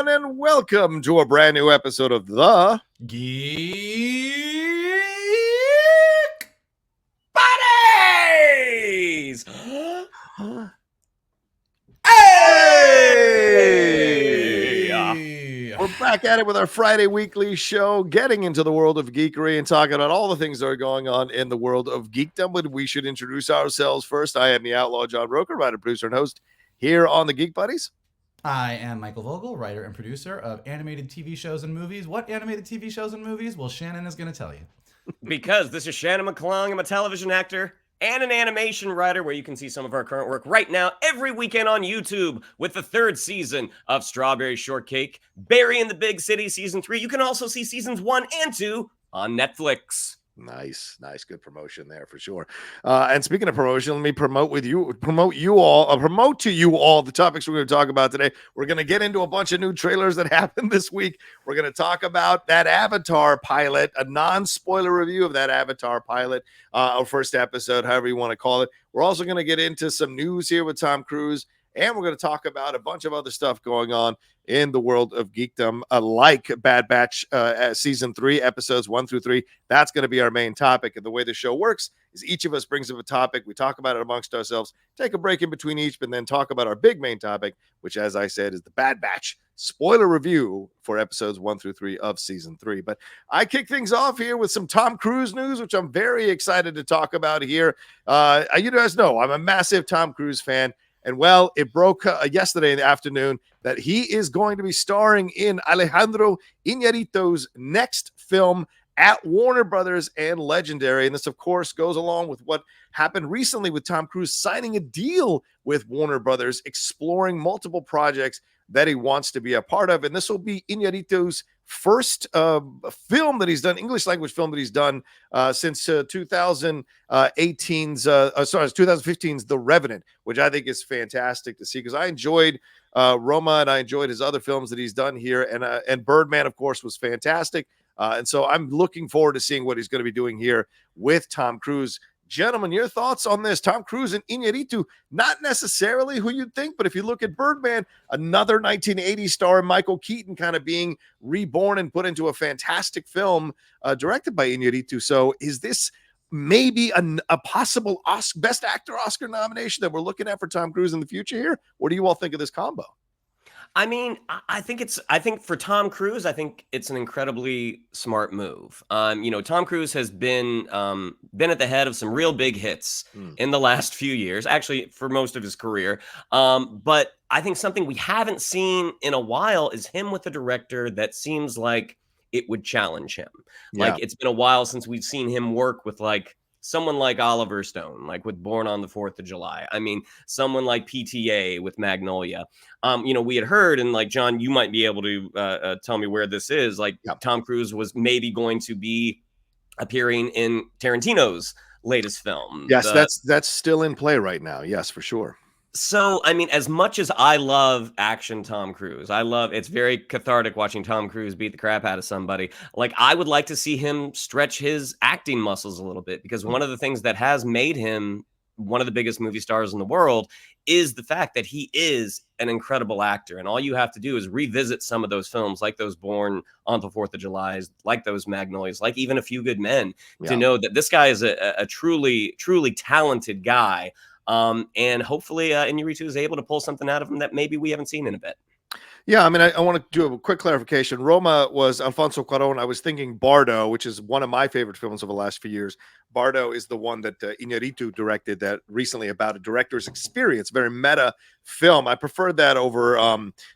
everyone, and welcome to a brand new episode of the Geek Buddies! Hey! We're back at it with our Friday weekly show, getting into the world of geekery and talking about all the things that are going on in the world of geekdom. But we should introduce ourselves first. I am the Outlaw John Rocha, writer, producer, and host here on the Geek Buddies. I am Michael Vogel, writer and producer of animated TV shows and movies. What animated TV shows and movies? Well, Shannon is going to tell you. Because this is Shannon McClung. I'm a television actor and an animation writer, where you can see some of our current work right now every weekend on YouTube with the third season of Strawberry Shortcake, Barry in the Big City Season 3. You can also see Seasons 1 and 2 on Netflix. Nice. Good promotion there for sure. And speaking of promotion, let me promote to you all the topics we're going to talk about today. We're going to get into a bunch of new trailers that happened this week. We're going to talk about that Avatar pilot, a non-spoiler review of that Avatar pilot, our first episode, however you want to call it. We're also going to get into some news here with Tom Cruise, and we're going to talk about a bunch of other stuff going on in the world of geekdom, like Bad Batch Season 3, Episodes 1 through 3. That's going to be our main topic. And the way the show works is each of us brings up a topic. We talk about it amongst ourselves, take a break in between each, but then talk about our big main topic, which, as I said, is the Bad Batch spoiler review for Episodes 1 through 3 of Season 3. But I kick things off here with some Tom Cruise news, which I'm very excited to talk about here. You guys know I'm a massive Tom Cruise fan. And well, it broke yesterday in the afternoon that he is going to be starring in Alejandro Iñarritu's next film at Warner Brothers and Legendary. And this, of course, goes along with what happened recently with Tom Cruise signing a deal with Warner Brothers, exploring multiple projects that he wants to be a part of. And this will be Iñarritu's first film that he's done, English language film that he's done since 2015's The Revenant, which I think is fantastic to see, because I enjoyed Roma and I enjoyed his other films that he's done here. And Birdman, of course, was fantastic. And so I'm looking forward to seeing what he's going to be doing here with Tom Cruise. Gentlemen, your thoughts on this? Tom Cruise and Iñarritu, not necessarily who you'd think, but if you look at Birdman, another 1980s star, Michael Keaton, kind of being reborn and put into a fantastic film directed by Iñarritu. So is this maybe a possible Best Actor Oscar nomination that we're looking at for Tom Cruise in the future here? What do you all think of this combo? I mean, I think for Tom Cruise, I think it's an incredibly smart move. Tom Cruise has been at the head of some real big hits in the last few years, actually for most of his career. But I think something we haven't seen in a while is him with a director that seems like it would challenge him. Yeah. Like, it's been a while since we've seen him work with someone like Oliver Stone, like with Born on the 4th of July. I mean, someone like PTA with Magnolia. We had heard, and John, you might be able to tell me where this is. Tom Cruise was maybe going to be appearing in Tarantino's latest film. Yes, that's still in play right now. Yes, for sure. So, I mean, as much as I love action Tom Cruise, it's very cathartic watching Tom Cruise beat the crap out of somebody. I would like to see him stretch his acting muscles a little bit, because one of the things that has made him one of the biggest movie stars in the world is the fact that he is an incredible actor. And all you have to do is revisit some of those films, like those Born on the 4th of July, like those Magnolias, like even A Few Good Men, to know that this guy is a truly, truly talented guy. And hopefully Iñarritu is able to pull something out of him that maybe we haven't seen in a bit. Yeah, I mean, I want to do a quick clarification. Roma was Alfonso Cuarón. I was thinking Bardo, which is one of my favorite films of the last few years. Bardo is the one that Iñarritu directed that recently, about a director's experience, very meta film. I preferred that over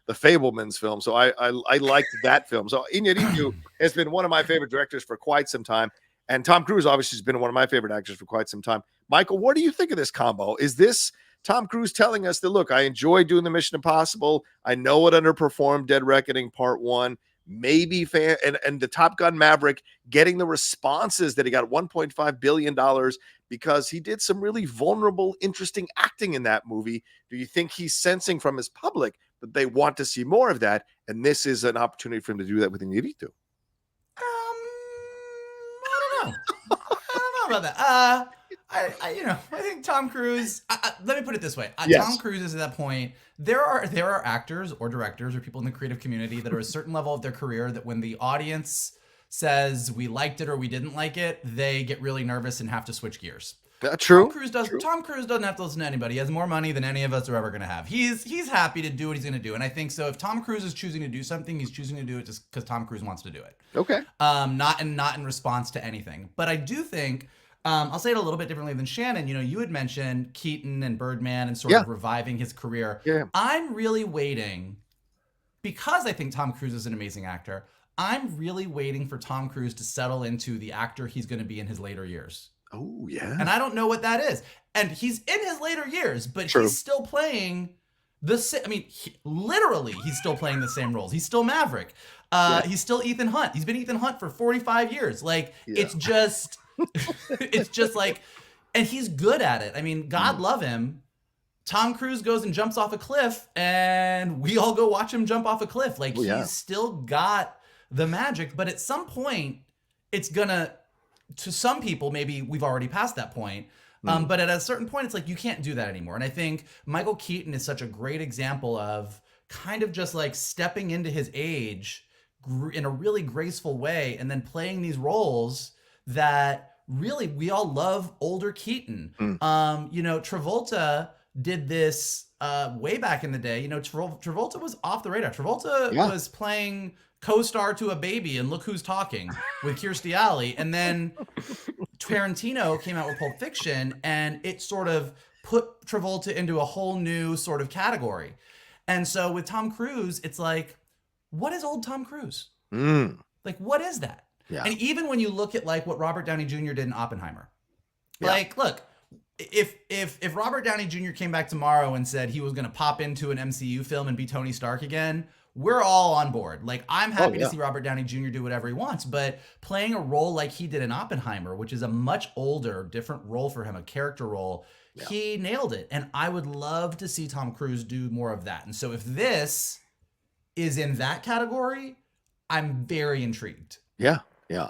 the Fabelmans film, so I liked that film. So Iñarritu has been one of my favorite directors for quite some time. And Tom Cruise obviously has been one of my favorite actors for quite some time. Michael, what do you think of this combo? Is this Tom Cruise telling us that, look, I enjoy doing the Mission Impossible. I know it underperformed Dead Reckoning Part 1. Maybe and the Top Gun Maverick getting the responses that he got $1.5 billion because he did some really vulnerable, interesting acting in that movie. Do you think he's sensing from his public that they want to see more of that? And this is an opportunity for him to do that with Iñarritu. I don't know about that. I think Tom Cruise. Let me put it this way: Yes. Tom Cruise is at that point. There are actors or directors or people in the creative community that are a certain level of their career that when the audience says we liked it or we didn't like it, they get really nervous and have to switch gears. True. Tom Cruise doesn't have to listen to anybody. He has more money than any of us are ever going to have. He's happy to do what he's going to do, and I think so. If Tom Cruise is choosing to do something, he's choosing to do it just because Tom Cruise wants to do it. Okay. Not in response to anything. But I do think I'll say it a little bit differently than Shannon. You had mentioned Keaton and Birdman and sort of reviving his career. Yeah. I'm really waiting because I think Tom Cruise is an amazing actor. I'm really waiting for Tom Cruise to settle into the actor he's going to be in his later years. Oh, yeah. And I don't know what that is. And he's in his later years, but he's still playing literally, he's still playing the same roles. He's still Maverick. He's still Ethan Hunt. He's been Ethan Hunt for 45 years. It's just, it's just like, and he's good at it. I mean, God love him. Tom Cruise goes and jumps off a cliff, and we all go watch him jump off a cliff. He's still got the magic, but at some point, it's gonna. To some people, maybe we've already passed that point. But at a certain point, it's like, you can't do that anymore. And I think Michael Keaton is such a great example of kind of just like stepping into his age in a really graceful way and then playing these roles that really we all love older Keaton. Travolta did this way back in the day. Travolta was off the radar. Travolta was playing co-star to a baby and Look Who's Talking with Kirstie Alley, and then Tarantino came out with Pulp Fiction, and it sort of put Travolta into a whole new sort of category. And so with Tom Cruise, it's like, what is old Tom Cruise? Like, what is that? Yeah. And even when you look at like what Robert Downey Jr. did in Oppenheimer, look, if Robert Downey Jr. came back tomorrow and said he was going to pop into an MCU film and be Tony Stark again, we're all on board. Like, I'm happy to see Robert Downey Jr. do whatever he wants, but playing a role like he did in Oppenheimer, which is a much older, different role for him, a character role, he nailed it. And I would love to see Tom Cruise do more of that. And so if this is in that category, I'm very intrigued. Yeah.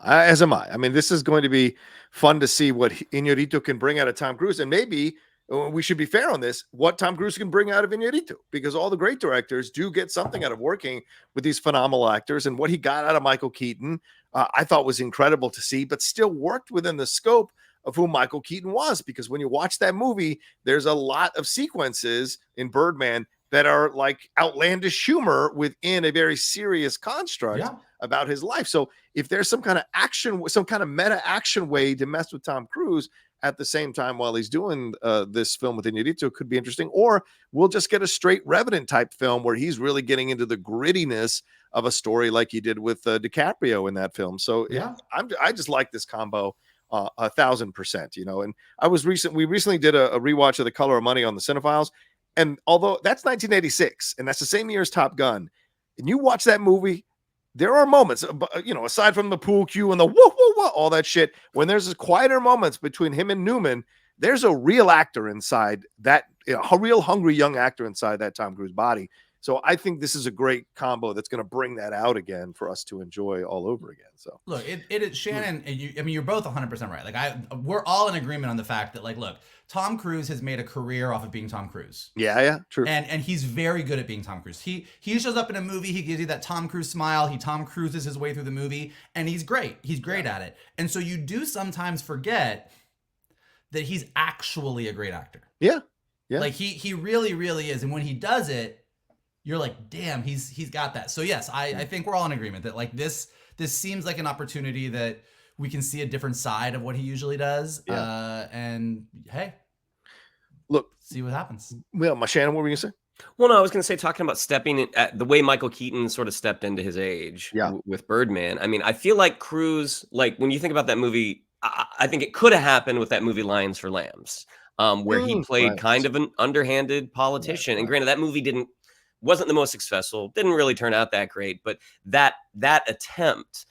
As am I. I mean, this is going to be fun to see what Iñarritu can bring out of Tom Cruise, and maybe we should be fair on this, what Tom Cruise can bring out of Iñarritu, because all the great directors do get something out of working with these phenomenal actors, and what he got out of Michael Keaton, I thought was incredible to see, but still worked within the scope of who Michael Keaton was, because when you watch that movie, there's a lot of sequences in Birdman that are like outlandish humor within a very serious construct about his life. So if there's some kind of action, some kind of meta action way to mess with Tom Cruise at the same time while he's doing this film with Iñarritu, it could be interesting. Or we'll just get a straight Revenant type film where he's really getting into the grittiness of a story like he did with DiCaprio in that film. So I just like this combo 1,000%, And we recently did a rewatch of The Color of Money on the Cinephiles. And although that's 1986 and that's the same year as Top Gun, and you watch that movie, there are moments, aside from the pool cue and the whoa, whoa, whoa, all that shit, when there's quieter moments between him and Newman, there's a real actor inside that, a real hungry young actor inside that Tom Cruise body. So I think this is a great combo that's going to bring that out again for us to enjoy all over again. So look, it is Shannon. You're both 100% right. Like we're all in agreement on the fact that look, Tom Cruise has made a career off of being Tom Cruise. Yeah, true. And he's very good at being Tom Cruise. He shows up in a movie, he gives you that Tom Cruise smile, he Tom Cruises his way through the movie, and he's great. He's great at it. And so you do sometimes forget that he's actually a great actor. Yeah. Like he really, really is. And when he does it, you're like, damn, he's got that. So yes, I think we're all in agreement that like this seems like an opportunity that we can see a different side of what he usually does. And hey, look, see what happens. Well, Shannon, what were you gonna say? Well, no, I was going to say, talking about stepping in, at the way Michael Keaton sort of stepped into his age with Birdman. I mean, I feel like Cruise, like when you think about that movie, I think it could have happened with that movie Lions for Lambs, where he played kind of an underhanded politician. And granted, that movie wasn't the most successful, didn't really turn out that great, but that attempt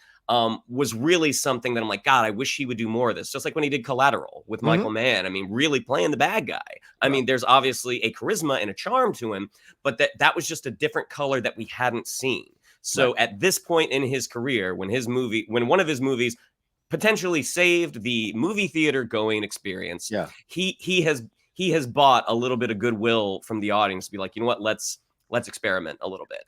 was really something that I'm like, God, I wish he would do more of this. Just like when he did Collateral with Michael Mann. I mean, really playing the bad guy. I mean, there's obviously a charisma and a charm to him, but that was just a different color that we hadn't seen. So at this point in his career, when one of his movies potentially saved the movie theater going experience. Yeah. He has bought a little bit of goodwill from the audience to be like, you know what, let's experiment a little bit.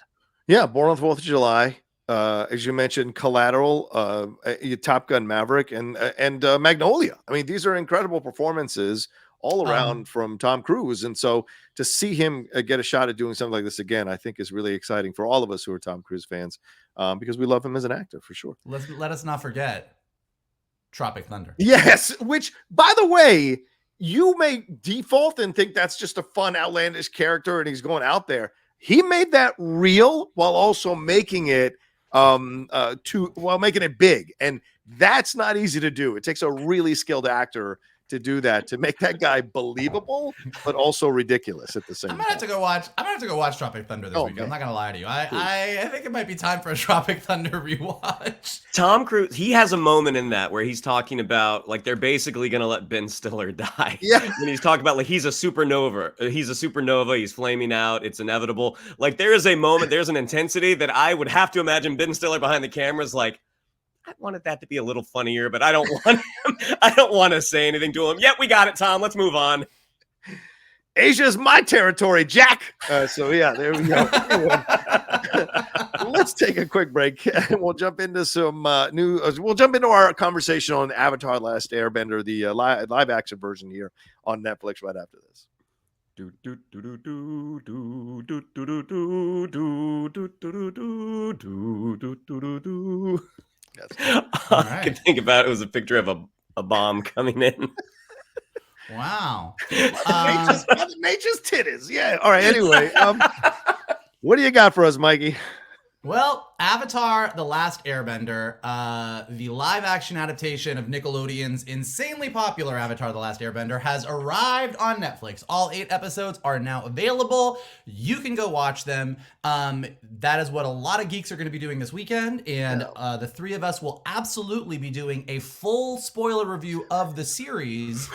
Yeah, born on the 4th of July. As you mentioned, Collateral, Top Gun Maverick, and Magnolia. I mean, these are incredible performances all around from Tom Cruise. And so to see him get a shot at doing something like this again, I think is really exciting for all of us who are Tom Cruise fans, because we love him as an actor for sure. Let us not forget Tropic Thunder. Yes, which, by the way, you may default and think that's just a fun, outlandish character and he's going out there. He made that real while also making it making it big. And that's not easy to do. It takes a really skilled actor to do that, to make that guy believable, but also ridiculous at the same time. I'm gonna have to go watch Tropic Thunder this weekend. I'm not gonna lie to you. I think it might be time for a Tropic Thunder rewatch. Tom Cruise, he has a moment in that where he's talking about like they're basically gonna let Ben Stiller die. Yeah. And he's talking about like he's a supernova. He's flaming out. It's inevitable. Like there is a moment, there's an intensity that I would have to imagine Ben Stiller behind the cameras like, I wanted that to be a little funnier, but I don't want him. I don't want to say anything to him. Yep, we got it, Tom. Let's move on. Asia's my territory, Jack. So yeah, there we go. Let's take a quick break, and we'll jump into some we'll jump into our conversation on Avatar: Last Airbender, the live action version here on Netflix. Right after this. All I could think about it was a picture of a bomb coming in. Wow. Nature's titties. Yeah. All right. Anyway, what do you got for us, Mikey? Well, Avatar: The Last Airbender, the live-action adaptation of Nickelodeon's insanely popular Avatar: The Last Airbender, has arrived on Netflix. All 8 episodes are now available. You can go watch them. That is what a lot of geeks are going to be doing this weekend, and the 3 of us will absolutely be doing a full spoiler review of the series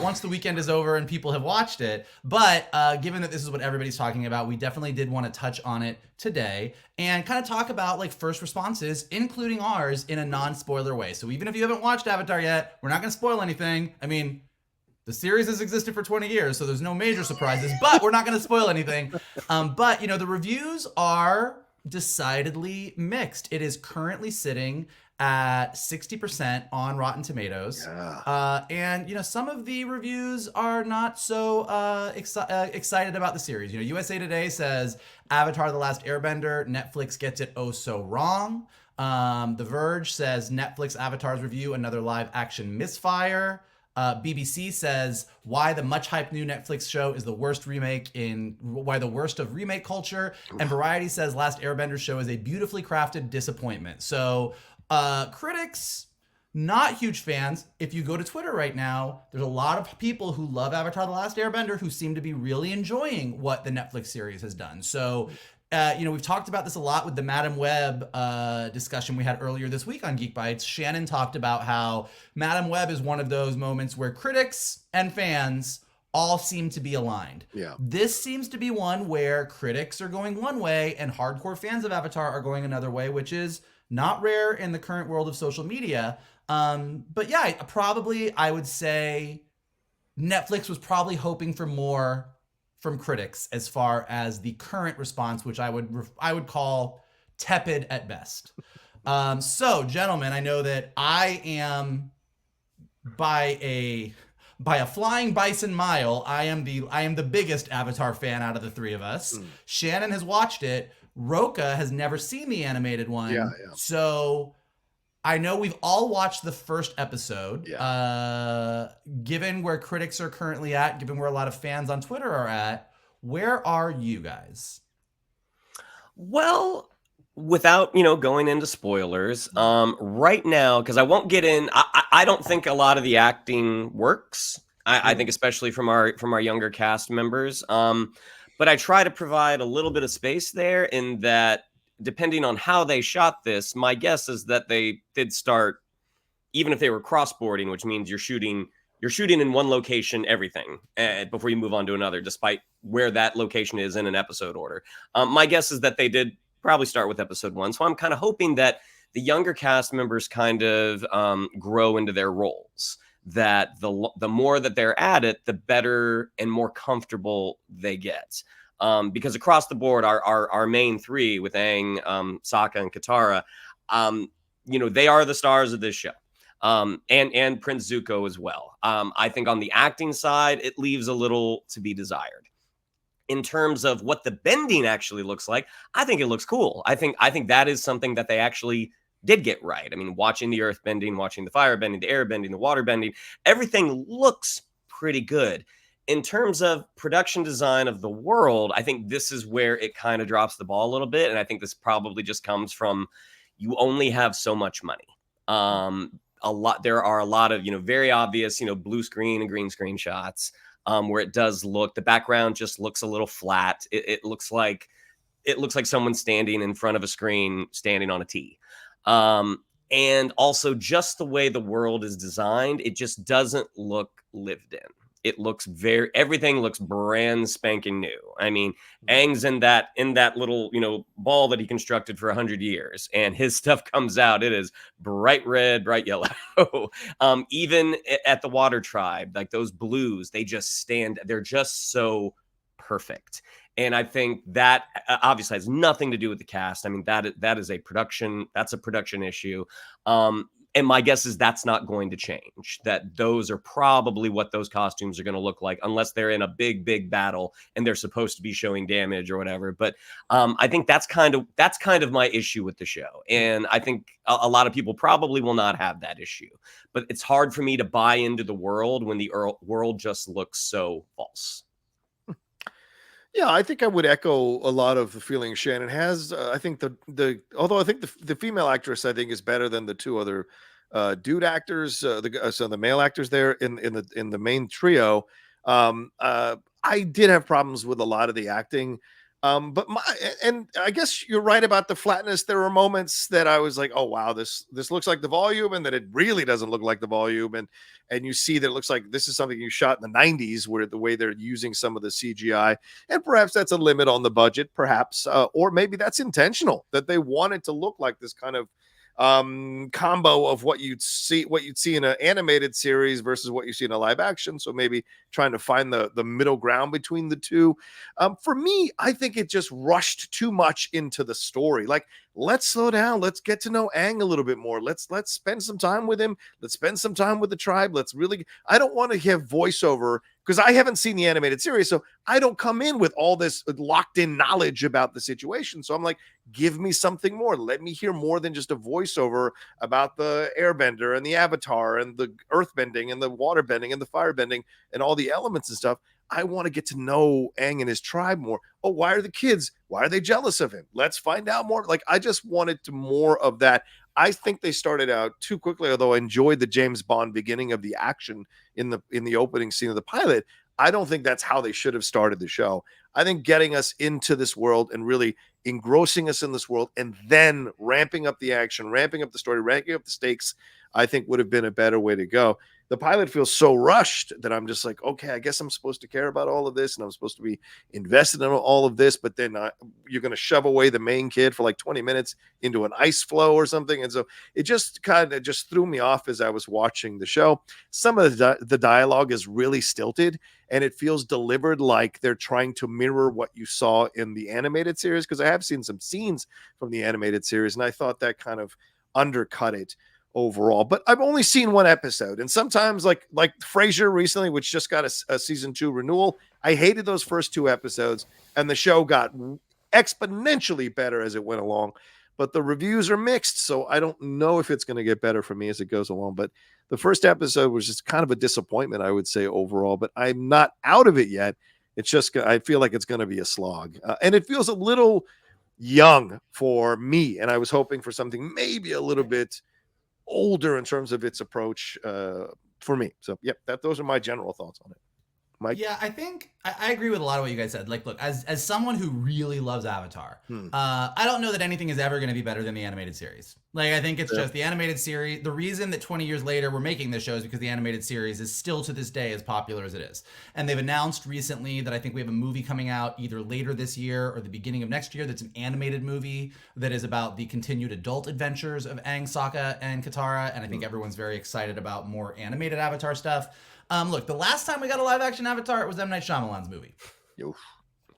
once the weekend is over and people have watched it. But given that this is what everybody's talking about, we definitely did want to touch on it today and kind of talk about like first responses, including ours, in a non-spoiler way. So even if you haven't watched Avatar yet, we're not going to spoil anything. I mean, the series has existed for 20 years, so there's no major surprises, but we're not going to spoil anything. But, you know, the reviews are decidedly mixed. It is currently sitting at 60% on Rotten Tomatoes. Yeah. And, you know, some of the reviews are not so excited about the series. You know, USA Today says Avatar: The Last Airbender, Netflix gets it oh so wrong. The Verge says Netflix Avatar's review, another live action misfire. BBC says why the much hyped new Netflix show is the worst of remake culture. And Variety says Last Airbender show is a beautifully crafted disappointment. So critics, not huge fans. If you go to Twitter right now, there's a lot of people who love Avatar: The Last Airbender who seem to be really enjoying what the Netflix series has done. So, you know, we've talked about this a lot with the Madam Web discussion we had earlier this week on Geek Bites. Shannon talked about how Madam Web is one of those moments where critics and fans all seem to be aligned. Yeah. This seems to be one where critics are going one way and hardcore fans of Avatar are going another way, which is not rare in the current world of social media. But yeah, I would say Netflix was probably hoping for more from critics as far as the current response, which I would call tepid at best. So, gentlemen, I know that I am by a flying bison mile. I am the biggest Avatar fan out of the 3 of us. Shannon has watched it. Rocha has never seen the animated one. Yeah. So I know we've all watched the first episode. Yeah. Given where critics are currently at, given where a lot of fans on Twitter are at, where are you guys? Well, without, you know, going into spoilers, right now, because I won't get in, I don't think a lot of the acting works. I think especially from our younger cast members. But I try to provide a little bit of space there in that, depending on how they shot this, my guess is that they did start, even if they were crossboarding, which means you're shooting in one location, everything, before you move on to another, despite where that location is in an episode order. My guess is that they did probably start with episode 1. So I'm kind of hoping that the younger cast members kind of grow into their roles. That the more that they're at it, the better and more comfortable they get. Because across the board, our main three with Aang, Sokka, and Katara, they are the stars of this show. And Prince Zuko as well. I think on the acting side, it leaves a little to be desired. In terms of what the bending actually looks like, I think it looks cool. I think that is something that they actually did get right. I mean, watching the earth bending, watching the fire bending, the air bending, the water bending, everything looks pretty good. In terms of production design of the world, I think this is where it kind of drops the ball a little bit. And I think this probably just comes from you only have so much money. There are a lot of, very obvious, blue screen and green screen shots where it does look, the background just looks a little flat. It looks like someone standing in front of a screen, standing on a tee. And also just the way the world is designed, it just doesn't look lived in. It looks everything looks brand spanking new. I mean, Aang's in that little, ball that he constructed for 100 years, and his stuff comes out. It is bright red, bright yellow. Even at the Water Tribe, like those blues, they're just so perfect. And I think that obviously has nothing to do with the cast. I mean, that is a production issue. And my guess is that's not going to change, that those are probably what those costumes are going to look like, unless they're in a big, big battle and they're supposed to be showing damage or whatever. But I think that's kind of my issue with the show. And I think a lot of people probably will not have that issue. But it's hard for me to buy into the world when the world just looks so false. Yeah, I think I would echo a lot of the feelings Shannon has. I think although I think the female actress I think is better than the two other dude actors, so the male actors there in the main trio. I did have problems with a lot of the acting. But I guess you're right about the flatness. There were moments that I was like, oh wow, this looks like the volume, and that it really doesn't look like the volume. And you see that it looks like this is something you shot in the 90s, where the way they're using some of the CGI, and perhaps that's a limit on the budget, perhaps, or maybe that's intentional, that they wanted to look like this kind of combo of what you'd see in an animated series versus what you see in a live action. So maybe trying to find the middle ground between the two. For me, I think it just rushed too much into the story. Like, let's slow down. Let's get to know Aang a little bit more. Let's spend some time with him. Let's spend some time with the tribe. I don't want to have voiceover, because I haven't seen the animated series. So I don't come in with all this locked in knowledge about the situation. So I'm like, give me something more. Let me hear more than just a voiceover about the airbender and the avatar and the earth bending and the water bending and the fire bending and all the elements and stuff. I want to get to know Aang and his tribe more. Oh, why are they jealous of him? Let's find out more. Like, I just wanted more of that. I think they started out too quickly, although I enjoyed the James Bond beginning of the action in the opening scene of the pilot. I don't think that's how they should have started the show. I think getting us into this world and really engrossing us in this world, and then ramping up the action, ramping up the story, ramping up the stakes, I think would have been a better way to go. The pilot feels so rushed that I'm just like, okay, I guess I'm supposed to care about all of this, and I'm supposed to be invested in all of this, but then you're going to shove away the main kid for like 20 minutes into an ice flow or something. And so it just kind of just threw me off as I was watching the show. Some of the dialogue is really stilted, and it feels delivered like they're trying to mirror what you saw in the animated series, because I have seen some scenes from the animated series, and I thought that kind of undercut it overall. But I've only seen one episode, and sometimes like Frasier recently, which just got a season 2 renewal, I hated those first 2 episodes, and the show got exponentially better as it went along. But the reviews are mixed, so I don't know if it's going to get better for me as it goes along. But the first episode was just kind of a disappointment, I would say, overall. But I'm not out of it yet. It's just, I feel like it's going to be a slog, and it feels a little young for me, and I was hoping for something maybe a little bit older in terms of its approach for me. So yeah, those are my general thoughts on it. Mike? Yeah, I think I agree with a lot of what you guys said. Like, look, as someone who really loves Avatar, I don't know that anything is ever going to be better than the animated series. Like, I think it's just the animated series. The reason that 20 years later we're making this show is because the animated series is still to this day as popular as it is. And they've announced recently that I think we have a movie coming out either later this year or the beginning of next year that's an animated movie that is about the continued adult adventures of Aang, Sokka, and Katara. And I think everyone's very excited about more animated Avatar stuff. Look, the last time we got a live action Avatar, it was M. Night Shyamalan's movie. Oof.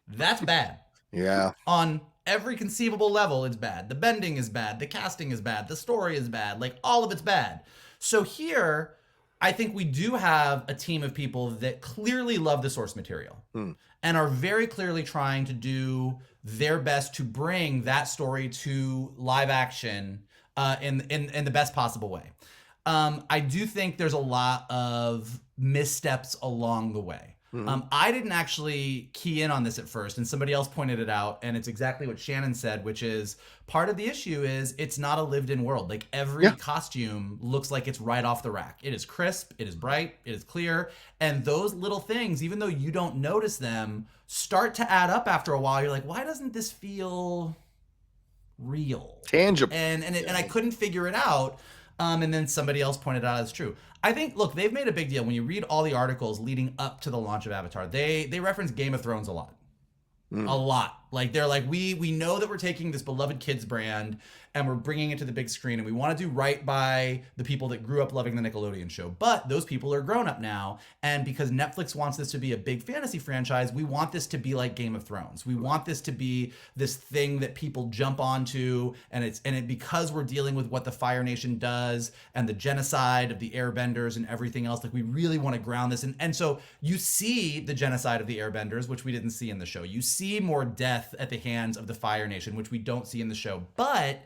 That's bad. Yeah. On every conceivable level, it's bad. The bending is bad. The casting is bad. The story is bad. Like, all of it's bad. So here, I think we do have a team of people that clearly love the source material and are very clearly trying to do their best to bring that story to live action in the best possible way. I do think there's a lot of missteps along the way. I didn't actually key in on this at first, and somebody else pointed it out, and it's exactly what Shannon said, which is part of the issue is it's not a lived-in world. Like, every costume looks like it's right off the rack. It is crisp, it is bright, it is clear, and those little things, even though you don't notice them, start to add up after a while. You're like, why doesn't this feel real? Tangible. And I couldn't figure it out. And then somebody else pointed out it's true. I think, look, they've made a big deal. When you read all the articles leading up to the launch of Avatar, they reference Game of Thrones a lot. A lot. Like, they're like, we know that we're taking this beloved kids brand and we're bringing it to the big screen, and we want to do right by the people that grew up loving the Nickelodeon show. But those people are grown up now, and because Netflix wants this to be a big fantasy franchise, we want this to be like Game of Thrones. We want this to be this thing that people jump onto, and because we're dealing with what the Fire Nation does and the genocide of the Airbenders and everything else, like, we really want to ground this. And so you see the genocide of the Airbenders, which we didn't see in the show. You see more death at the hands of the Fire Nation, which we don't see in the show. But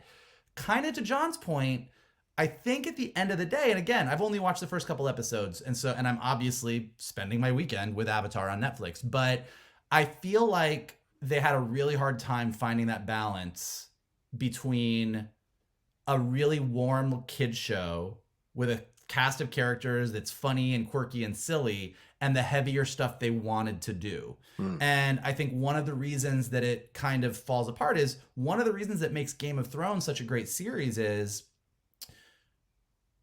kind of to John's point, I think at the end of the day, and again, I've only watched the first couple episodes, and I'm obviously spending my weekend with Avatar on Netflix, but I feel like they had a really hard time finding that balance between a really warm kid show with a cast of characters that's funny and quirky and silly, and the heavier stuff they wanted to do. And I think one of the reasons that it kind of falls apart is one of the reasons that makes Game of Thrones such a great series is,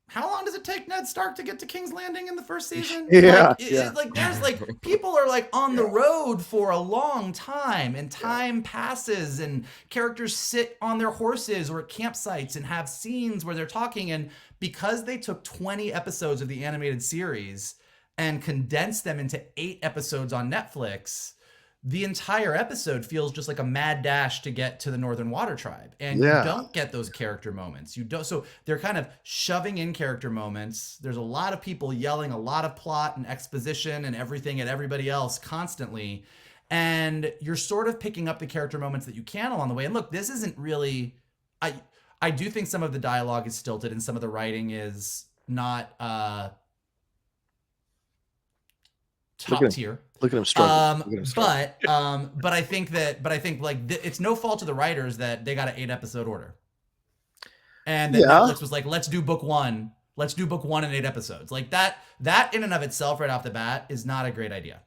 how long does it take Ned Stark to get to King's Landing in the first season? Like, there's like, people are like on the road for a long time, and time passes, and characters sit on their horses or at campsites and have scenes where they're talking. And because they took 20 episodes of the animated series and condensed them into 8 episodes on Netflix, the entire episode feels just like a mad dash to get to the Northern Water Tribe. And you don't get those character moments. You don't. So they're kind of shoving in character moments. There's a lot of people yelling a lot of plot and exposition and everything at everybody else constantly. And you're sort of picking up the character moments that you can along the way. And look, this isn't really, I do think some of the dialogue is stilted and some of the writing is not top tier. Look at him struggle. But I think like it's no fault of the writers that they got an 8-episode order, and then Netflix was like, let's do book one in 8 episodes. Like, that in and of itself right off the bat is not a great idea.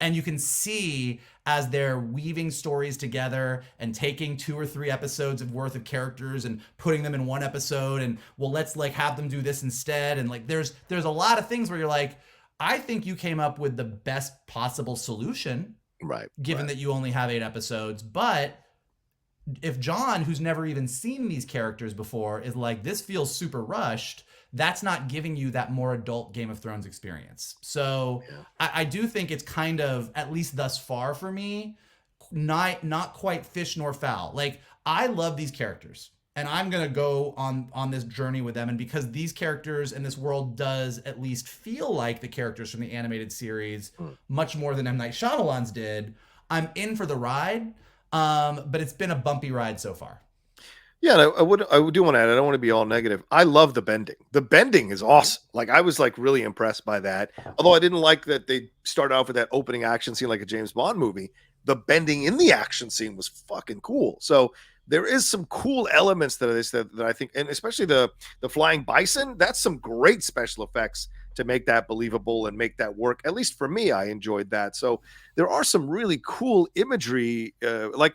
And you can see as they're weaving stories together and taking 2 or 3 episodes of worth of characters and putting them in one episode, and well, let's like have them do this instead. And like, there's a lot of things where you're like, I think you came up with the best possible solution, given that you only have 8 episodes. But if John, who's never even seen these characters before, is like, this feels super rushed, that's not giving you that more adult Game of Thrones experience. So I do think it's kind of, at least thus far for me, not quite fish nor fowl. Like, I love these characters, and I'm going to go on this journey with them. And because these characters and this world does at least feel like the characters from the animated series, much more than M. Night Shyamalan's did, I'm in for the ride. But it's been a bumpy ride so far. Yeah, I do want to add, I don't want to be all negative. I love the bending. The bending is awesome. Like, I was like really impressed by that. Although I didn't like that they started off with that opening action scene like a James Bond movie. The bending in the action scene was fucking cool. So there is some cool elements that I think, and especially the flying bison, that's some great special effects to make that believable and make that work. At least for me, I enjoyed that. So there are some really cool imagery, like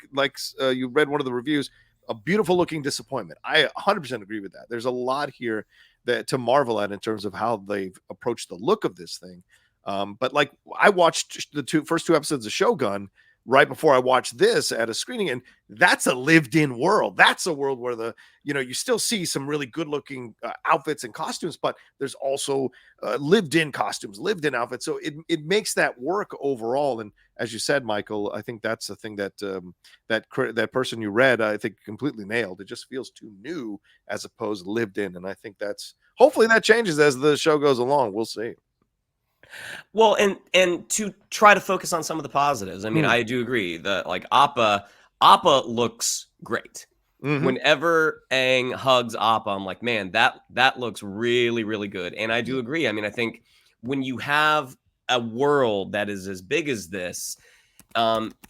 you read one of the reviews, a beautiful looking disappointment. I 100% agree with that. There's a lot here that to marvel at in terms of how they've approached the look of this thing. But like I watched the first two episodes of Shogun right before I watched this at a screening, and that's a lived-in world. That's a world where you still see some really good-looking outfits and costumes, but there's also lived-in costumes, lived-in outfits. So it makes that work overall. And as you said, Michael, I think that's the thing that that person you read, I think, completely nailed. It just feels too new as opposed to lived in, and I think hopefully that changes as the show goes along. We'll see. Well, and to try to focus on some of the positives. I mean, I do agree that like Appa looks great. Mm-hmm. Whenever Aang hugs Appa, I'm like, man, that looks really, really good. And I do agree. I mean, I think when you have a world that is as big as this,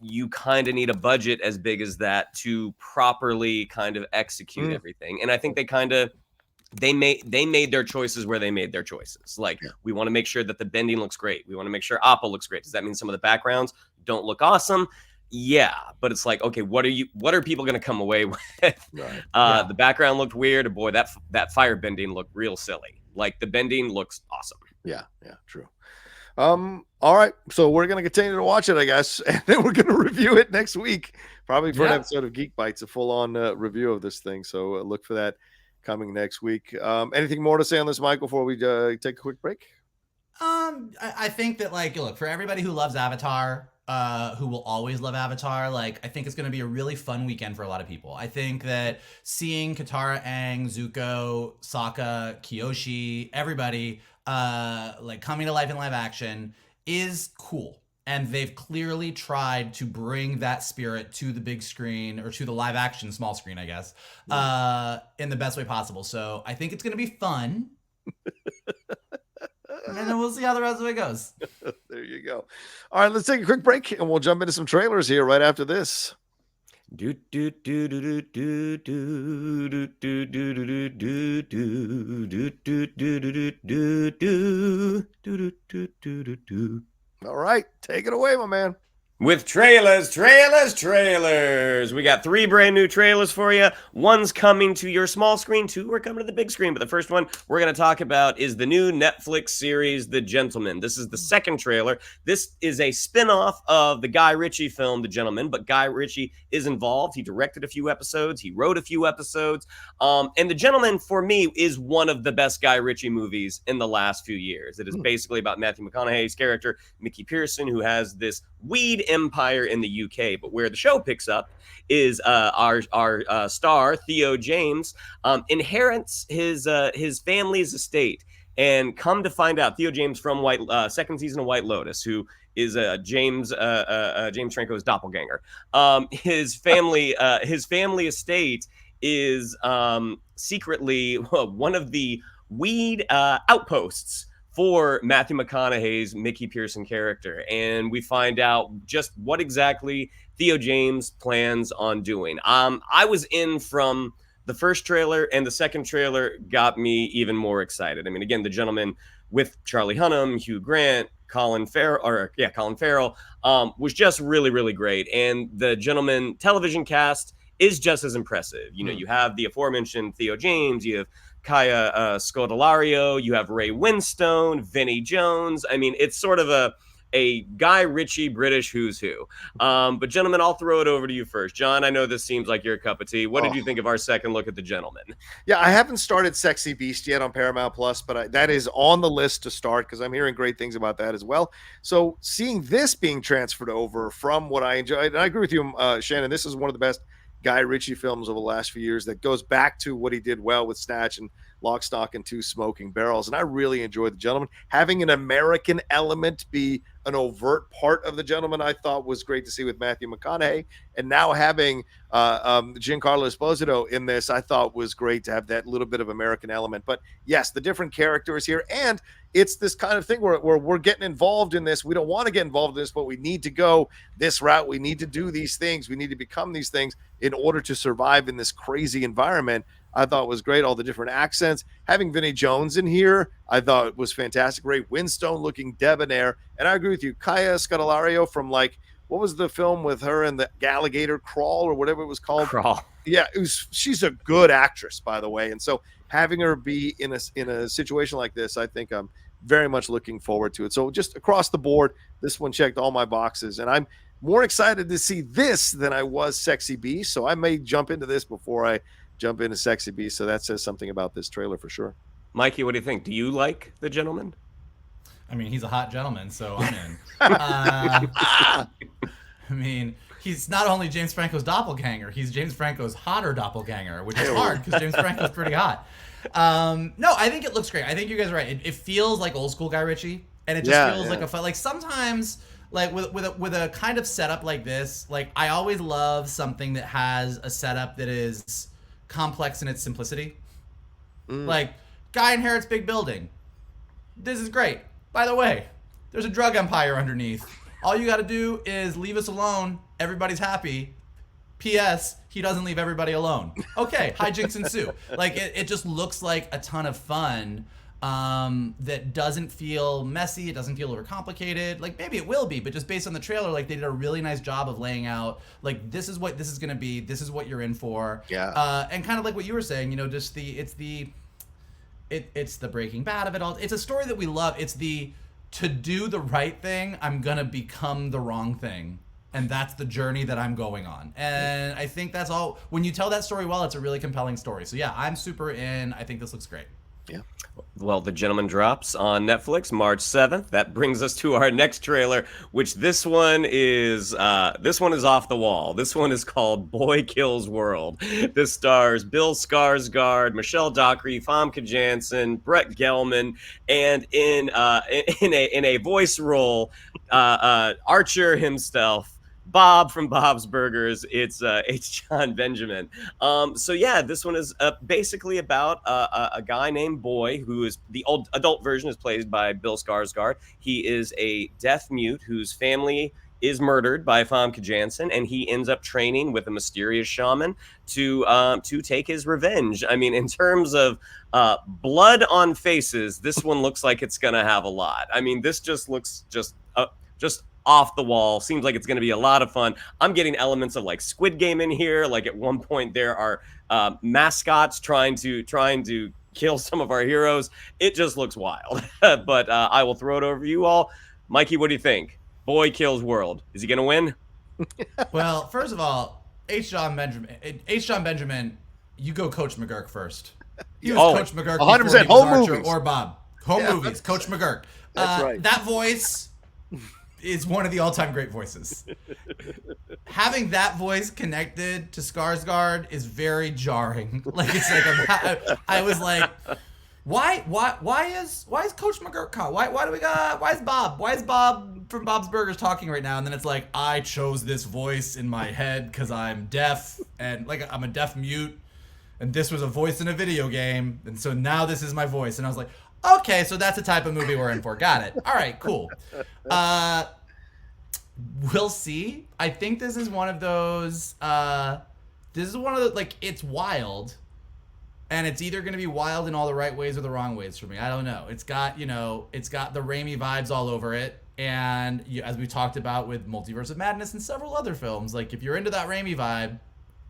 you kind of need a budget as big as that to properly kind of execute everything. And I think they made their choices where they made their choices. Like, we want to make sure that the bending looks great. We want to make sure Appa looks great. Does that mean some of the backgrounds don't look awesome? Yeah, but it's like, okay, what are people going to come away with? Right. The background looked weird. Boy, that fire bending looked real silly. Like the bending looks awesome. Yeah, true. All right, so we're going to continue to watch it, I guess, and then we're going to review it next week, probably for an episode of Geek Bites, a full-on review of this thing. So look for that coming next week. Anything more to say on this, Michael, before we take a quick break? I think that, like, look, for everybody who loves Avatar, who will always love Avatar, like, I think it's going to be a really fun weekend for a lot of people. I think that seeing Katara, Aang, Zuko, Sokka, Kyoshi, everybody, like, coming to life in live action is cool. And they've clearly tried to bring that spirit to the big screen, or to the live action small screen, I guess, in the best way possible. So I think it's going to be fun. And then we'll see how the rest of it goes. There you go. All right, let's take a quick break and we'll jump into some trailers here right after this. All right, take it away, my man. With trailers. We got 3 brand new trailers for you. One's coming to your small screen, 2 are coming to the big screen. But the first one we're going to talk about is the new Netflix series, The Gentleman. This is the second trailer. This is a spin-off of the Guy Ritchie film, The Gentleman, but Guy Ritchie is involved. He directed a few episodes. He wrote a few episodes. And The Gentleman, for me, is one of the best Guy Ritchie movies in the last few years. It is basically about Matthew McConaughey's character, Mickey Pearson, who has this weed empire in the UK. But where the show picks up is our star, Theo James, inherits his family's estate. And come to find out, Theo James from second season of White Lotus, who is James Franco's doppelganger. His family estate is secretly one of the weed outposts for Matthew McConaughey's Mickey Pearson character. And we find out just what exactly Theo James plans on doing. I was in from the first trailer, and the second trailer got me even more excited. I mean, again, The Gentleman with Charlie Hunnam, Hugh Grant, Colin Farrell, was just really, really great. And The Gentleman television cast is just as impressive. You know, you have the aforementioned Theo James, you have Kaya Scodelario, you have Ray Winstone, Vinnie Jones. I mean, it's sort of a Guy Ritchie British who's who. But gentlemen, I'll throw it over to you first. John, I know this seems like your cup of tea. What did you think of our second look at The Gentleman? Yeah, I haven't started Sexy Beast yet on Paramount Plus, but that is on the list to start because I'm hearing great things about that as well. So seeing this being transferred over from what I enjoyed, and I agree with you, Shannon, this is one of the best Guy Ritchie films over the last few years that goes back to what he did well with Snatch and Lock, Stock, and Two Smoking Barrels. And I really enjoyed The Gentleman. Having an American element be an overt part of The Gentleman, I thought was great to see with Matthew McConaughey. And now having Giancarlo Esposito in this, I thought was great to have that little bit of American element. But yes, the different characters here. And it's this kind of thing where we're getting involved in this. We don't want to get involved in this, but we need to go this route. We need to do these things. We need to become these things in order to survive in this crazy environment. I thought was great. All the different accents. Having Vinnie Jones in here, I thought was fantastic. Ray Winstone looking debonair. And I agree with you. Kaya Scodelario from like, what was the film with her and the alligator crawl or whatever it was called? Crawl. Yeah, she's a good actress, by the way. And so having her be in a situation like this, I think I'm very much looking forward to it. So just across the board, this one checked all my boxes. And I'm more excited to see this than I was Sexy Beast. So I may jump into this before I jump into Sexy Beast. So that says something about this trailer for sure. Mikey, what do you think? Do you like The Gentleman? I mean, he's a hot gentleman, so I'm in. I mean, he's not only James Franco's doppelganger, he's James Franco's hotter doppelganger, which is hard because James Franco's pretty hot. No, I think it looks great. I think you guys are right. It feels like old school Guy Ritchie, and it just feels like a fun. Like sometimes, like with a kind of setup like this, like I always love something that has a setup that is complex in its simplicity. Like guy inherits big building. This is great. By the way, there's a drug empire underneath. All you got to do is leave us alone. Everybody's happy. P.S. He doesn't leave everybody alone. Okay, hijinks ensue. Like it just looks like a ton of fun that doesn't feel messy. It doesn't feel overcomplicated. Like maybe it will be, but just based on the trailer, like they did a really nice job of laying out like this is what this is gonna be. This is what you're in for. Yeah. And kind of like what you were saying, you know, just it's the Breaking Bad of it all. It's a story that we love. It's the to do the right thing, I'm gonna become the wrong thing. And that's the journey that I'm going on. And I think that's all. When you tell that story well, it's a really compelling story. So yeah, I'm super in. I think this looks great. Yeah. Well, The Gentleman drops on Netflix March 7th. That brings us to our next trailer, which this one is off the wall. This one is called Boy Kills World. This stars Bill Skarsgård, Michelle Dockery, Famke Janssen, Brett Gelman, and in a voice role, Archer himself. Bob from Bob's Burgers. It's John Benjamin. So yeah, this one is basically about a guy named Boy, who is the old adult version is played by Bill Skarsgård. He is a deaf mute whose family is murdered by Famke Janssen, and he ends up training with a mysterious shaman to take his revenge. I mean, in terms of blood on faces, this one looks like it's gonna have a lot. I mean, this just looks just off the wall. Seems like it's going to be a lot of fun. I'm getting elements of like Squid Game in here. Like at one point there are mascots trying to kill some of our heroes. It just looks wild. But I will throw it over to you all. Mikey, what do you think? Boy Kills World. Is he going to win? Well, first of all, John Benjamin, you go Coach McGurk first. He was Coach McGurk 100% before he was home Archer movies. or Bob. Home movies, Coach McGurk. That's right. That voice is one of the all-time great voices. Having that voice connected to Skarsgård is very jarring. Like it's like I was like, why is Coach McGurk caught? Why is Bob from Bob's Burgers talking right now? And then it's like I chose this voice in my head because I'm deaf and like I'm a deaf mute, and this was a voice in a video game, and so now this is my voice. And I was like, okay, so that's the type of movie we're in for. Got it. All right, cool. We'll see. I think this is one of those. Like it's wild, and it's either going to be wild in all the right ways or the wrong ways for me. I don't know. It's got the Raimi vibes all over it, and as we talked about with Multiverse of Madness and several other films, like if you're into that Raimi vibe,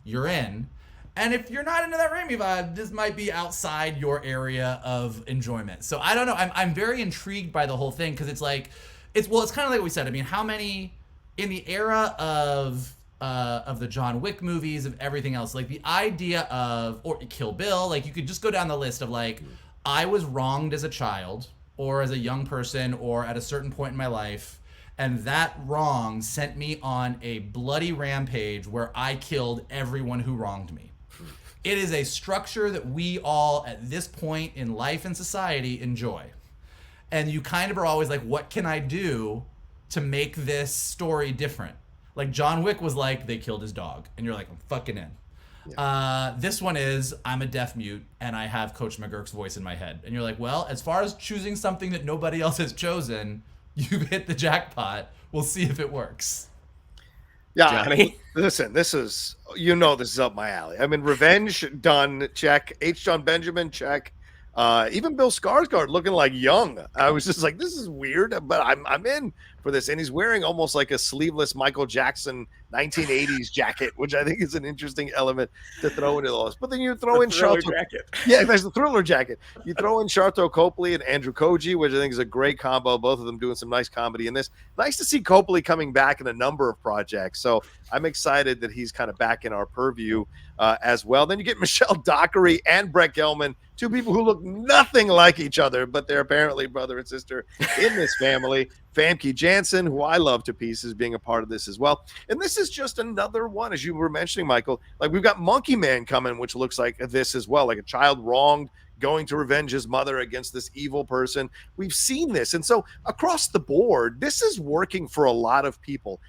you're in. And if you're not into that Raimi vibe, this might be outside your area of enjoyment. So I don't know. I'm very intrigued by the whole thing because it's like, it's kind of like we said. I mean, how many in the era of the John Wick movies, of everything else, like the idea of or Kill Bill, like you could just go down the list of like, I was wronged as a child or as a young person or at a certain point in my life. And that wrong sent me on a bloody rampage where I killed everyone who wronged me. It is a structure that we all, at this point in life and society, enjoy. And you kind of are always like, what can I do to make this story different? Like John Wick was like, they killed his dog. And you're like, I'm fucking in. Yeah. This one is, I'm a deaf mute and I have Coach McGurk's voice in my head. And you're like, well, as far as choosing something that nobody else has chosen, you've hit the jackpot. We'll see if it works. Yeah, Johnny? listen, this is this is up my alley. I mean, Revenge done, check. H. John Benjamin, check. Even Bill Skarsgård looking like young. I was just like, this is weird, but I'm in for this. And he's wearing almost like a sleeveless Michael Jackson 1980s jacket, which I think is an interesting element to throw into those. But then you throw in Charlton. Yeah, there's the Thriller jacket. You throw in Sharto Copley and Andrew Koji, which I think is a great combo. Both of them doing some nice comedy in this. Nice to see Copley coming back in a number of projects. So I'm excited that he's kind of back in our purview as well. Then you get Michelle Dockery and Brett Gelman, two people who look nothing like each other, but they're apparently brother and sister in this family. Famke Janssen, who I love to pieces, being a part of this as well. And this is just another one, as you were mentioning, Michael. Like, we've got Monkey Man coming, which looks like this as well, like a child wronged, going to revenge his mother against this evil person. We've seen this. And so across the board, this is working for a lot of people.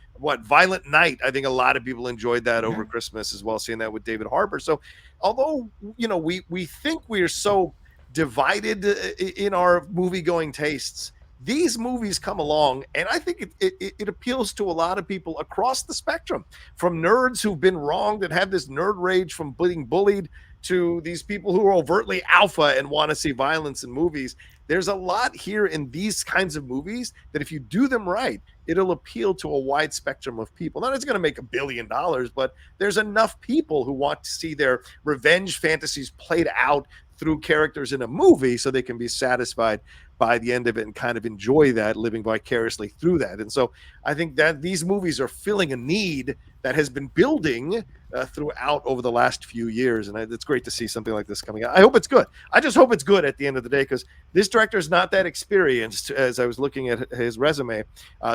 Violent Night, I think a lot of people enjoyed that over Christmas as well, seeing that with David Harbour. So although, we think we are so divided in our movie-going tastes, these movies come along, and I think it appeals to a lot of people across the spectrum, from nerds who've been wronged and have this nerd rage from being bullied to these people who are overtly alpha and want to see violence in movies. There's a lot here in these kinds of movies that if you do them right, it'll appeal to a wide spectrum of people. Not it's going to make $1 billion, but there's enough people who want to see their revenge fantasies played out through characters in a movie so they can be satisfied by the end of it and kind of enjoy that, living vicariously through that. And so I think that these movies are filling a need that has been building throughout over the last few years. And it's great to see something like this coming out. I hope it's good. I just hope it's good at the end of the day, because this director is not that experienced as I was looking at his resume.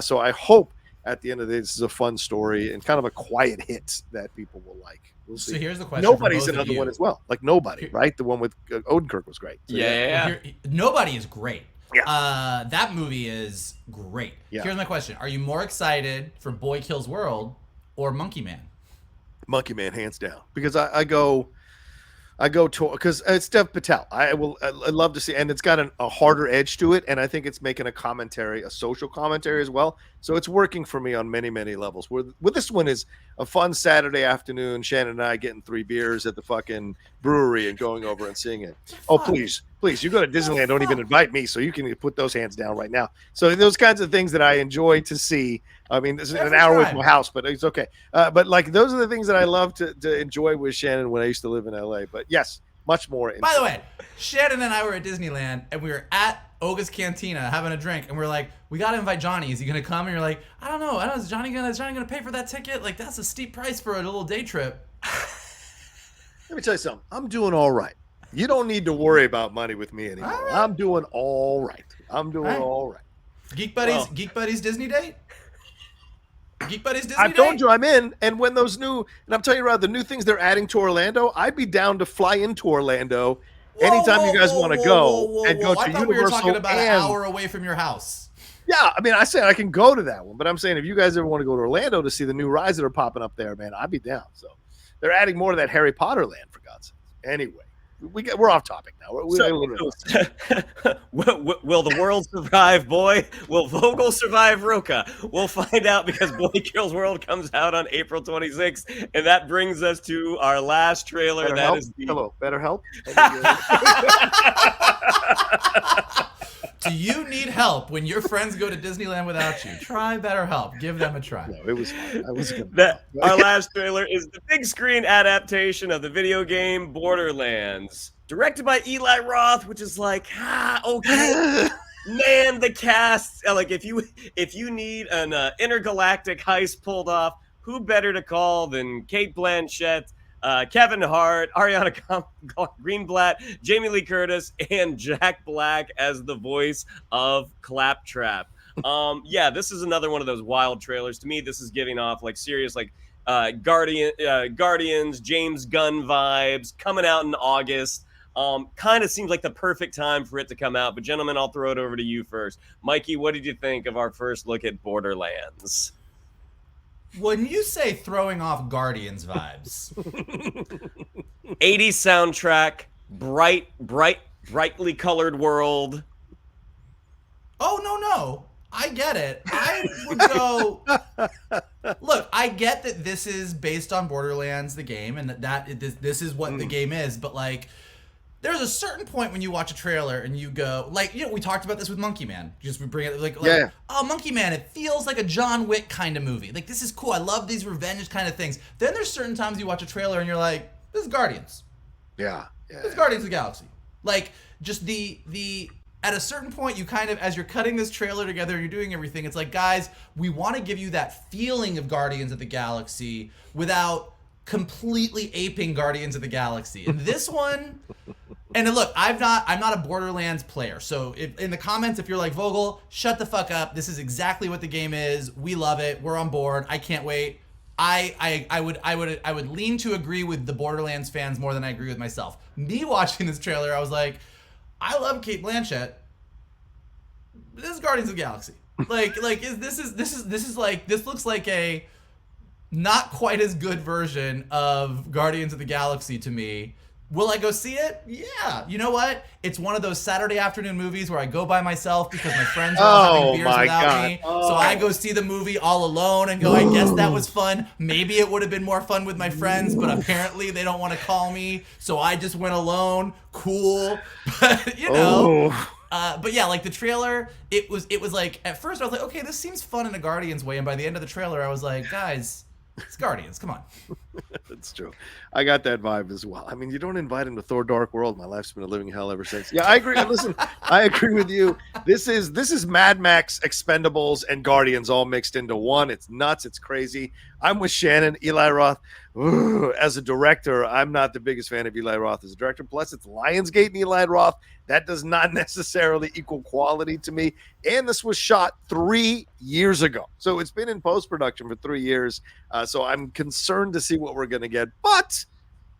So I hope at the end of the day, this is a fun story and kind of a quiet hit that people will like. We'll see. So here's the question. Nobody's another one as well. Like Nobody, right? The one with Odenkirk was great. So, yeah. Nobody is great. Yeah. That movie is great. Yeah. Here's my question. Are you more excited for Boy Kills World or Monkey Man? Monkey Man, hands down. Because I go to, because it's Dev Patel. I'd love to see, and it's got a harder edge to it, and I think it's making a social commentary as well. So it's working for me on many, many levels. Where this one is a fun Saturday afternoon, Shannon and I getting 3 beers at the fucking brewery and going over and seeing it. Oh, please, you go to Disneyland, don't even invite me, so you can put those hands down right now. So those kinds of things that I enjoy to see. I mean, this is an hour away from my house, but it's okay. But like, those are the things that I love to enjoy with Shannon when I used to live in LA. But yes, much more. By the way, Shannon and I were at Disneyland, and we were at Oga's Cantina having a drink, and we're like, we gotta invite Johnny. Is he gonna come? And you're like, I don't know. Is Johnny gonna pay for that ticket? Like, that's a steep price for a little day trip. Let me tell you something. I'm doing all right. You don't need to worry about money with me anymore. Right. I'm doing all right. All right. Geek Buddies Disney date? Geek Buddies Disney I've told you I'm in, and when those and I'm telling you, the new things they're adding to Orlando, I'd be down to fly into Orlando anytime you guys want to go and go to I thought Universal. we were talking about an hour away from your house. Yeah, I mean, I said I can go to that one, but I'm saying if you guys ever want to go to Orlando to see the new rides that are popping up there, man, I'd be down. So they're adding more of that Harry Potter land, for God's sake. Anyway. We're off topic now. Will the world survive, boy? Will Vogel survive Rocha? We'll find out, because Boy Kills World comes out on April 26th, and that brings us to our last trailer. Hello, BetterHelp. Do you need help when your friends go to Disneyland without you? Try BetterHelp. Give them a try. No, it was fine. Our last trailer is the big screen adaptation of the video game Borderlands, directed by Eli Roth, which is like, okay. Man, the cast, like, if you need an intergalactic heist pulled off, who better to call than Cate Blanchett, Kevin Hart, Ariana Greenblatt, Jamie Lee Curtis, and Jack Black as the voice of Claptrap. This is another one of those wild trailers. To me, this is giving off like serious Guardians, James Gunn vibes, coming out in August. Kind of seems like the perfect time for it to come out. But gentlemen, I'll throw it over to you first. Mikey, what did you think of our first look at Borderlands? When you say throwing off Guardians vibes, 80s soundtrack, brightly colored world. Oh, no. I get it. I would go. Look, I get that this is based on Borderlands, the game, and this is what the game is, but like, there's a certain point when you watch a trailer and you go, like, we talked about this with Monkey Man. Just we bring it like oh, Monkey Man, it feels like a John Wick kind of movie. Like, this is cool. I love these revenge kind of things. Then there's certain times you watch a trailer and you're like, this is Guardians. Yeah. This is Guardians of the Galaxy. Like, just the at a certain point, you kind of, as you're cutting this trailer together and you're doing everything, it's like, guys, we want to give you that feeling of Guardians of the Galaxy without completely aping Guardians of the Galaxy. And this one, and look, I'm not a Borderlands player, so in the comments, if you're like, Vogel, shut the fuck up, this is exactly what the game is, we love it, we're on board, I can't wait. I would lean to agree with the Borderlands fans more than I agree with myself. Me watching this trailer, I was like, I love Cate Blanchett. This is Guardians of the Galaxy. This looks like a not quite as good version of Guardians of the Galaxy to me. Will I go see it? Yeah. You know what? It's one of those Saturday afternoon movies where I go by myself because my friends are all having beers without me. So I go see the movie all alone and go, I guess that was fun. Maybe it would have been more fun with my friends, but apparently they don't want to call me. So I just went alone. Cool. But, but yeah, like the trailer, it was like, at first I was like, okay, this seems fun in a Guardians way. And by the end of the trailer, I was like, guys, it's Guardians. Come on. That's true. I got that vibe as well. I mean, you don't invite him to Thor: Dark World. My life's been a living hell ever since. Yeah, I agree. Listen, I agree with you. This is Mad Max, Expendables, and Guardians all mixed into one. It's nuts. It's crazy. I'm with Shannon. Eli Roth. As a director, I'm not the biggest fan of Eli Roth as a director. Plus, it's Lionsgate and Eli Roth. That does not necessarily equal quality to me. And this was shot 3 years ago. So it's been in post-production for 3 years. So I'm concerned to see what we're going to get. But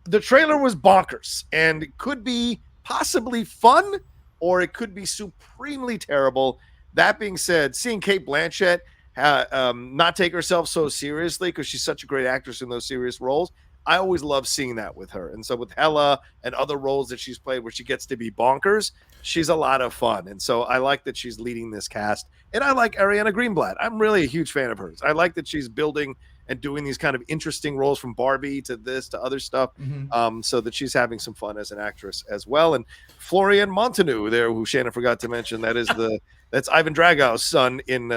the trailer was bonkers. And it could be possibly fun, or it could be supremely terrible. That being said, seeing Cate Blanchett not take herself so seriously because she's such a great actress in those serious roles, I always love seeing that with her. And so with Hela and other roles that she's played where she gets to be bonkers, she's a lot of fun. And so I like that she's leading this cast. And I like Ariana Greenblatt. I'm really a huge fan of hers. I like that she's building and doing these kind of interesting roles, from Barbie to this to other stuff, so that she's having some fun as an actress as well. And Florian Montagu there, who Shannon forgot to mention, that's Ivan Drago's son in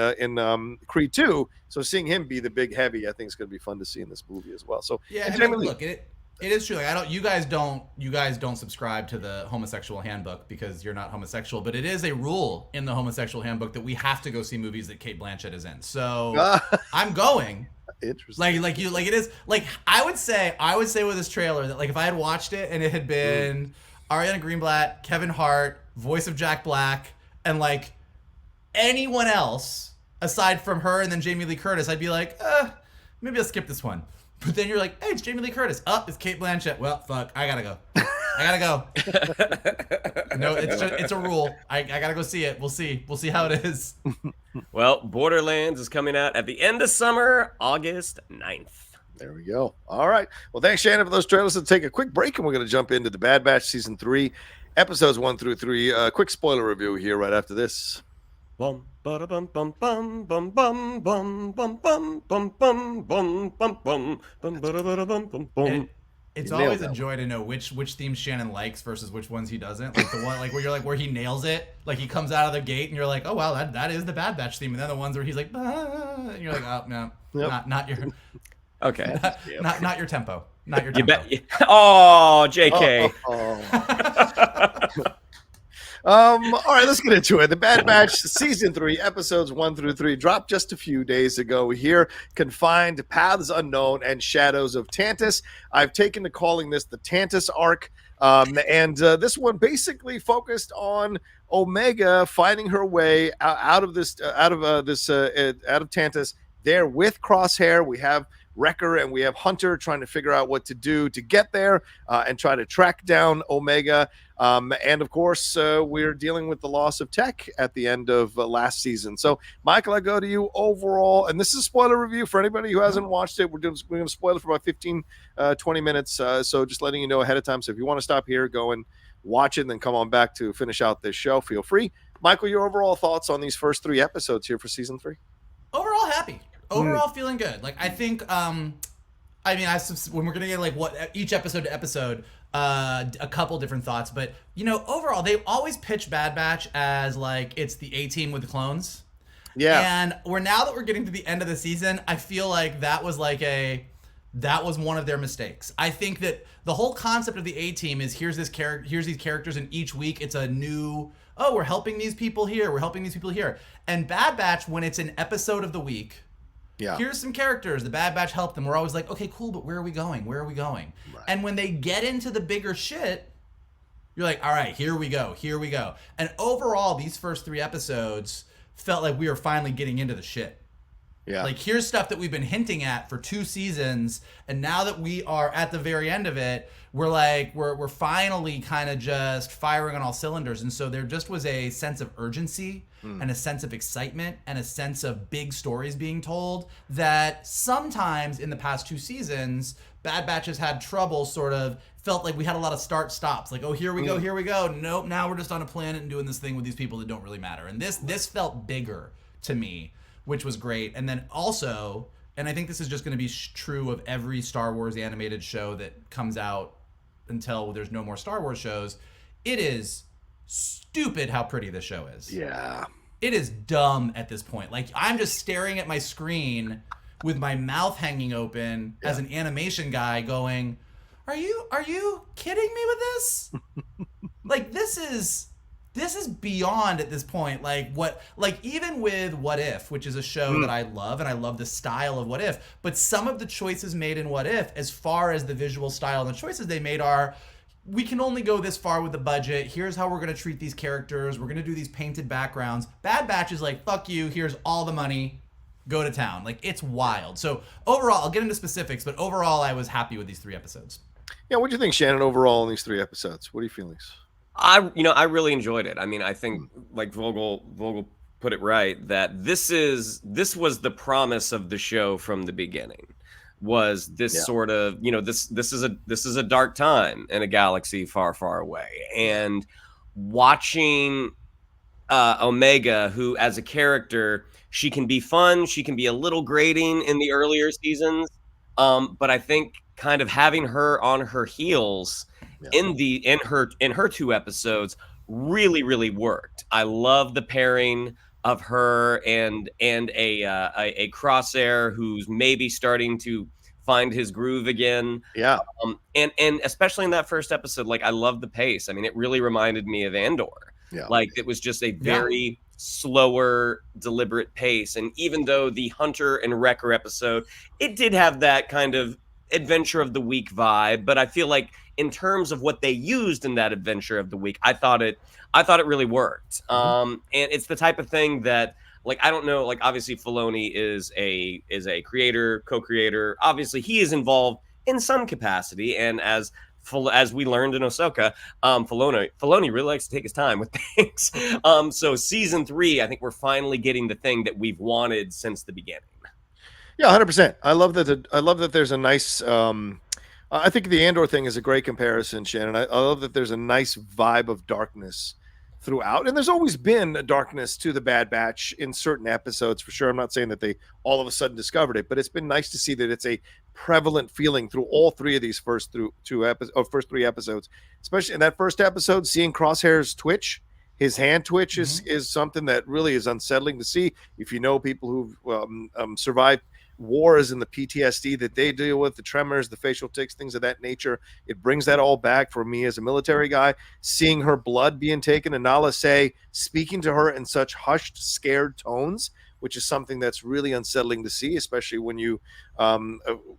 Creed 2. So seeing him be the big heavy, I think is going to be fun to see in this movie as well. So yeah, look, it is true. Like, you guys don't subscribe to the homosexual handbook because you're not homosexual, but it is a rule in the homosexual handbook that we have to go see movies that Cate Blanchett is in. So I'm going. Interesting. Like it is, like, I would say with this trailer that, like, if I had watched it and it had been Ariana Greenblatt, Kevin Hart, voice of Jack Black, and like anyone else aside from her and then Jamie Lee Curtis, I'd be like, maybe I'll skip this one. But then you're like, hey, it's Jamie Lee Curtis. It's Cate Blanchett. Well, fuck, I gotta go. No, it's a rule. I gotta go see it. We'll see how it is. Well, Borderlands is coming out at the end of summer, August 9th. There we go. All right. Well, thanks, Shannon, for those trailers. Let's take a quick break, and we're going to jump into the Bad Batch Season 3, Episodes 1 through 3. Quick spoiler review here right after this. Bum bum bum bum bum bum bum bum bum bum bum bum bum bum bum bum. It's always a joy to know which themes Shannon likes versus which ones he doesn't. Like the one like where you're like where he nails it, like he comes out of the gate and you're like, oh wow, that is the Bad Batch theme. And then the ones where he's like, and you're like, oh no, not your okay, not your tempo, not your tempo. Oh, JK. All right, let's get into it. The Bad Batch Season 3, Episodes 1 through 3 dropped just a few days ago here. Confined, Paths Unknown, and Shadows of Tantus. I've taken to calling this the Tantus arc. And this one basically focused on Omega finding her way out of Tantus. There with Crosshair, we have Wrecker and we have Hunter trying to figure out what to do to get there and try to track down Omega. And of course, we're dealing with the loss of Tech at the end of last season. So, Michael, I go to you overall. And this is a spoiler review for anybody who hasn't watched it. We're going to spoil it for about 15, 20 minutes. So just letting you know ahead of time. So if you want to stop here, go and watch it and then come on back to finish out this show, feel free. Michael, your overall thoughts on these first 3 episodes here for season 3? Overall happy. Overall, feeling good. Like I think, I mean, when we're gonna get like what each episode to episode, a couple different thoughts, but you know, overall, they always pitch Bad Batch as like it's the A-team with the clones. Yeah. And now that we're getting to the end of the season, I feel like that was one of their mistakes. I think that the whole concept of the A-team is here's these characters, and each week it's a new, oh, we're helping these people here, we're helping these people here. And Bad Batch, when it's an episode of the week, here's some characters, the Bad Batch helped them. We're always like, okay, cool, but where are we going? Where are we going? Right. And when they get into the bigger shit, you're like, all right, here we go. And overall, these first 3 episodes felt like we were finally getting into the shit. Yeah. Like, here's stuff that we've been hinting at for 2 seasons, and now that we are at the very end of it, we're like, we're finally kind of just firing on all cylinders. And so there just was a sense of urgency and a sense of excitement and a sense of big stories being told that sometimes in the past 2 seasons, Bad Batch has had trouble, sort of felt like we had a lot of start-stops. Like, oh, here we go. Nope, now we're just on a planet and doing this thing with these people that don't really matter. And this felt bigger to me, which was great. And then also, and I think this is just going to be true of every Star Wars animated show that comes out until there's no more Star Wars shows, it is stupid how pretty this show is. Yeah. It is dumb at this point. Like, I'm just staring at my screen with my mouth hanging open as an animation guy going, are you kidding me with this? Like, this is beyond at this point. Like, even with What If, which is a show that I love, and I love the style of What If, but some of the choices made in What If, as far as the visual style and the choices they made are, we can only go this far with the budget. Here's how we're going to treat these characters. We're going to do these painted backgrounds. Bad Batch is like, fuck you, here's all the money. Go to town. Like, it's wild. So overall, I'll get into specifics, but overall, I was happy with these 3 episodes. Yeah, what do you think, Shannon, overall in these 3 episodes? What are your feelings? I really enjoyed it. I mean, I think like Vogel put it right, that this was the promise of the show from the beginning. Was this sort of, this is a dark time in a galaxy far, far away. And watching Omega, who as a character, she can be fun, she can be a little grating in the earlier seasons, but I think kind of having her on her heels in her 2 episodes really worked. I love the pairing of her and a Crosshair who's maybe starting to find his groove again. Yeah. And especially in that first episode, like, I love the pace. I mean, it really reminded me of Andor. Yeah. Like, it was just a very slower, deliberate pace. And even though the Hunter and Wrecker episode, it did have that kind of adventure of the week vibe, but I feel like in terms of what they used in that adventure of the week, I thought it really worked. And it's the type of thing that, like, I don't know, like, obviously Filoni is a creator, co-creator. Obviously he is involved in some capacity, and as we learned in Ahsoka, Filoni really likes to take his time with things. So season 3, I think we're finally getting the thing that we've wanted since the beginning. Yeah, 100%. I love that there's a nice. I think the Andor thing is a great comparison, Shannon. I love that there's a nice vibe of darkness throughout, and there's always been a darkness to the Bad Batch in certain episodes, for sure. I'm not saying that they all of a sudden discovered it, but it's been nice to see that it's a prevalent feeling through all 3 of these first 3 episodes. Especially in that first episode, seeing Crosshair's twitch. His hand twitch is something that really is unsettling to see. If you know people who've survived wars and the PTSD that they deal with, the tremors, the facial tics, things of that nature, it brings that all back for me as a military guy. Seeing her blood being taken, and Nala say, speaking to her in such hushed, scared tones, which is something that's really unsettling to see, especially when you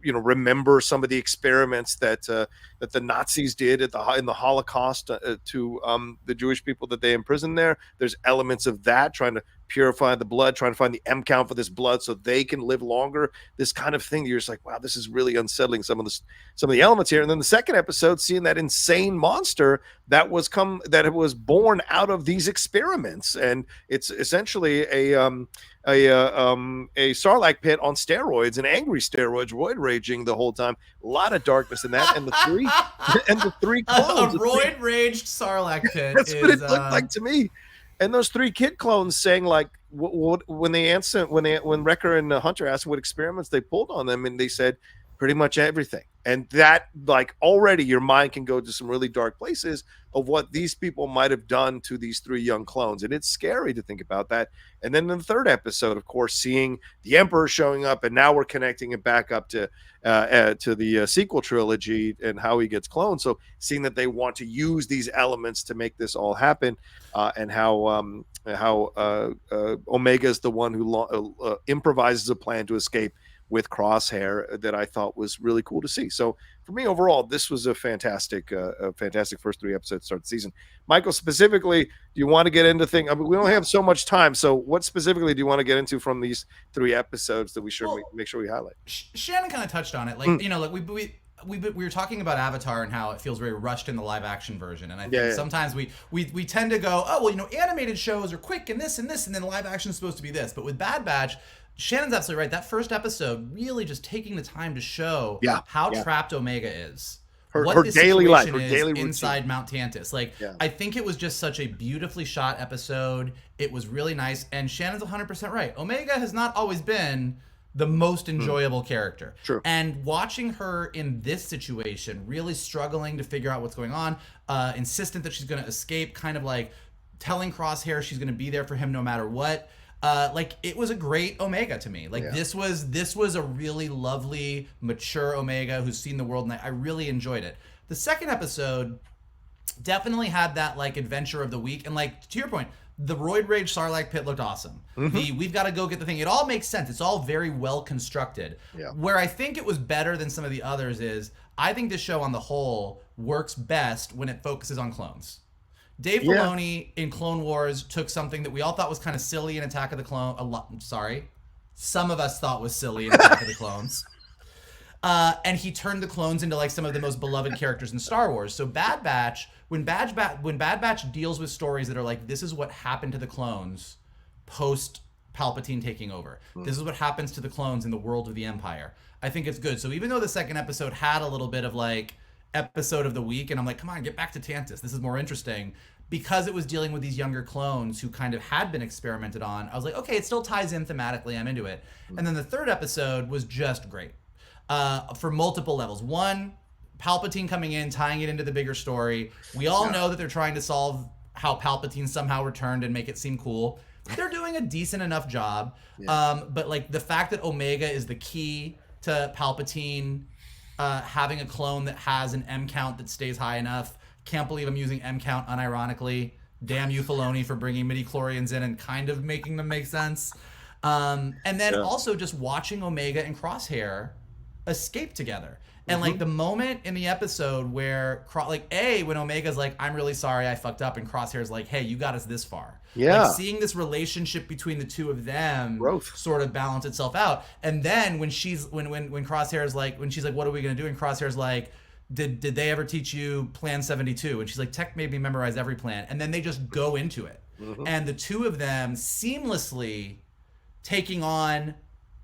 remember some of the experiments that the Nazis did in the Holocaust to the Jewish people that they imprisoned there. There's elements of that, trying to purify the blood, trying to find the M count for this blood so they can live longer. This kind of thing, you're just like, wow, this is really unsettling. Some of the elements here. And then the second episode, seeing that insane monster that was born out of these experiments, and it's essentially a Sarlacc pit on steroids, and angry steroids, roid raging the whole time. A lot of darkness in that, and the 3 clones. A roid raged Sarlacc pit. That's what it looked like to me. And those 3 kid clones saying like when they answer when Wrecker and Hunter asked what experiments they pulled on them, and they said pretty much everything. And that, like, already your mind can go to some really dark places of what these people might have done to these 3 young clones. And it's scary to think about that. And then in the 3rd episode, of course, seeing the Emperor showing up, and now we're connecting it back up to the sequel trilogy and how he gets cloned. So seeing that they want to use these elements to make this all happen, and how Omega is the one who improvises a plan to escape with Crosshair, that I thought was really cool to see. So for me, overall, this was a fantastic first 3 episodes to start the season. Michael, specifically, do you want to get into things? I mean, we only have so much time. So what specifically do you want to get into from these 3 episodes that we should make sure we highlight? Shannon kind of touched on it. Like, you know, like we were talking about Avatar and how it feels very rushed in the live action version. And I think sometimes we tend to go, oh, well, you know, animated shows are quick and this, and then live action is supposed to be this. But with Bad Batch, Shannon's absolutely right. That first episode really just taking the time to show how trapped Omega is. What her the daily life, her situation daily is routine inside Mount Tantus. Like, I think it was just such a beautifully shot episode. It was really nice. And Shannon's 100% right. Omega has not always been the most enjoyable character. True. And watching her in this situation, really struggling to figure out what's going on, insistent that she's going to escape, kind of like telling Crosshair she's going to be there for him no matter what. Like, it was a great Omega to me. Like, this was a really lovely, mature Omega who's seen the world, and I really enjoyed it. The second episode definitely had that, like, adventure of the week, and, like, to your point, the Roid Rage Sarlacc pit looked awesome. We've got to go get the thing. It all makes sense. It's all very well constructed. Where I think it was better than some of the others is, I think this show on the whole works best when it focuses on clones. Dave Filoni in Clone Wars took something that we all thought was kind of silly in Attack of the Clones. Some of us thought was silly in Attack of the Clones. And he turned the clones into, like, some of the most beloved characters in Star Wars. So Bad Batch, when Bad Batch deals with stories that are like, this is what happened to the clones post Palpatine taking over. This is what happens to the clones in the world of the Empire. I think it's good. So even though the second episode had a little bit of, like, episode of the week, and I'm like, come on, get back to Tantus, this is more interesting, because it was dealing with these younger clones who kind of had been experimented on. I was like, okay, it still ties in thematically, I'm into it. And then the third episode was just great, for multiple levels. One, Palpatine coming in, tying it into the bigger story. We all know that they're trying to solve how Palpatine somehow returned and make it seem cool. They're doing a decent enough job. But, like, the fact that Omega is the key to Palpatine having a clone that has an M count that stays high enough. Can't believe I'm using M count unironically. Damn you, Filoni, for bringing midichlorians in and kind of making them make sense. And then also just watching Omega and Crosshair escape together. And, like, the moment in the episode where, when Omega's like, I'm really sorry, I fucked up, and Crosshair's like, hey, you got us this far. Like, seeing this relationship between the two of them sort of balance itself out. And then when Crosshair's like, when she's like, what are we going to do? And Crosshair's like, did they ever teach you Plan 72? And she's like, Tech made me memorize every plan. And then they just go into it. And the two of them seamlessly taking on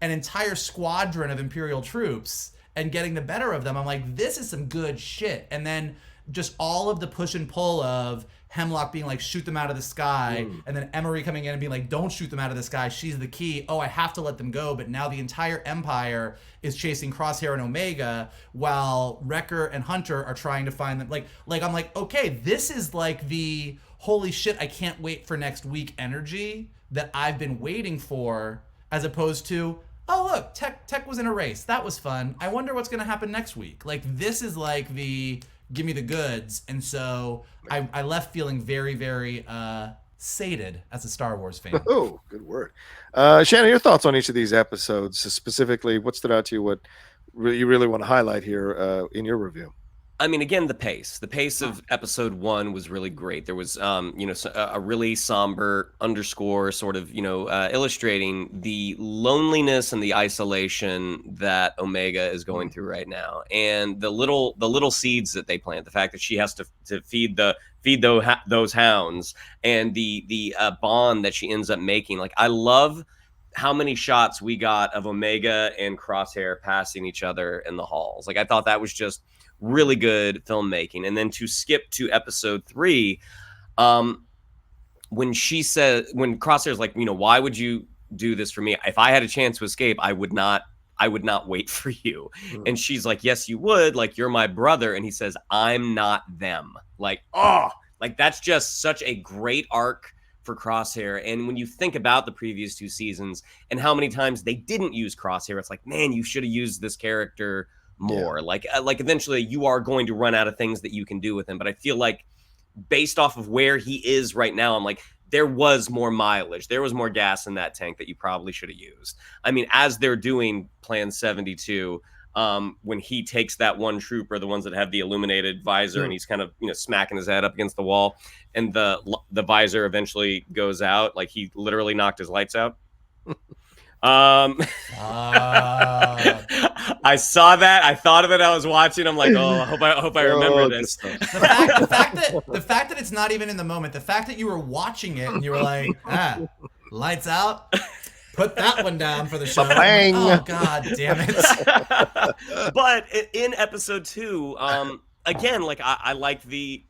an entire squadron of Imperial troops and getting the better of them. I'm like, this is some good shit. And then just all of the push and pull of Hemlock being like, shoot them out of the sky, and then Emery coming in and being like, don't shoot them out of the sky, she's the key. Oh, I have to let them go. But now the entire Empire is chasing Crosshair and Omega while Wrecker and Hunter are trying to find them. Like I'm like, okay, this is like the holy shit, I can't wait for next week energy that I've been waiting for, as opposed to, oh, look, Tech was in a race. That was fun. I wonder what's going to happen next week. Like, this is like the give me the goods. And so I left feeling very, very sated as a Star Wars fan. Oh, good word. Shannon, your thoughts on each of these episodes, specifically what stood out to you, what you really want to highlight here in your review? I mean, again, the pace of episode 1 was really great. There was, a really somber underscore sort of, illustrating the loneliness and the isolation that Omega is going through right now, and the little seeds that they plant. The fact that she has to feed those hounds, and the bond that she ends up making. Like, I love how many shots we got of Omega and Crosshair passing each other in the halls. Like, I thought that was just really good filmmaking. And then to skip to episode 3, when Crosshair's like, why would you do this for me? If I had a chance to escape, I would not wait for you. And she's like, yes, you would. Like, you're my brother. And he says, I'm not them. Like, like that's just such a great arc for Crosshair. And when you think about the previous 2 seasons and how many times they didn't use Crosshair, it's like, man, you should have used this character more. Like eventually you are going to run out of things that you can do with him. But I feel like based off of where he is right now, I'm like, there was more mileage. There was more gas in that tank that you probably should have used. I mean, as they're doing Plan 72, when he takes that one trooper, the ones that have the illuminated visor, and he's kind of, smacking his head up against the wall, and the visor eventually goes out, like he literally knocked his lights out. I saw that. I thought of it. I was watching. I'm like, I hope I remember this. The fact that it's not even in the moment. The fact that you were watching it and you were like, lights out. Put that one down for the show. Bang. Oh God damn it! But in episode 2, again, like I liked the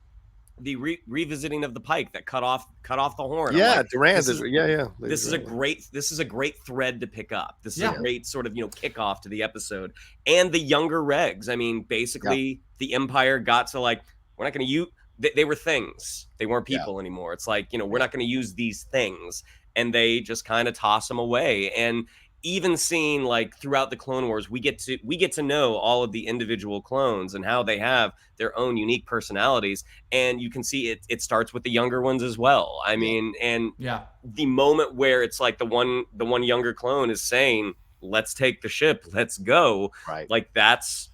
revisiting of the pike that cut off the horn. Yeah, like, Durand. This is a great thread to pick up. This is a great sort of kickoff to the episode. And the younger regs. I mean, basically, the Empire got to like, we're not going to use. They were things. They weren't people anymore. It's like, we're not going to use these things, and they just kind of toss them away. And even seeing like throughout the Clone Wars, we get to know all of the individual clones and how they have their own unique personalities. And you can see it starts with the younger ones as well. I mean, and the moment where it's like the one younger clone is saying, let's take the ship, let's go. Right. Like that's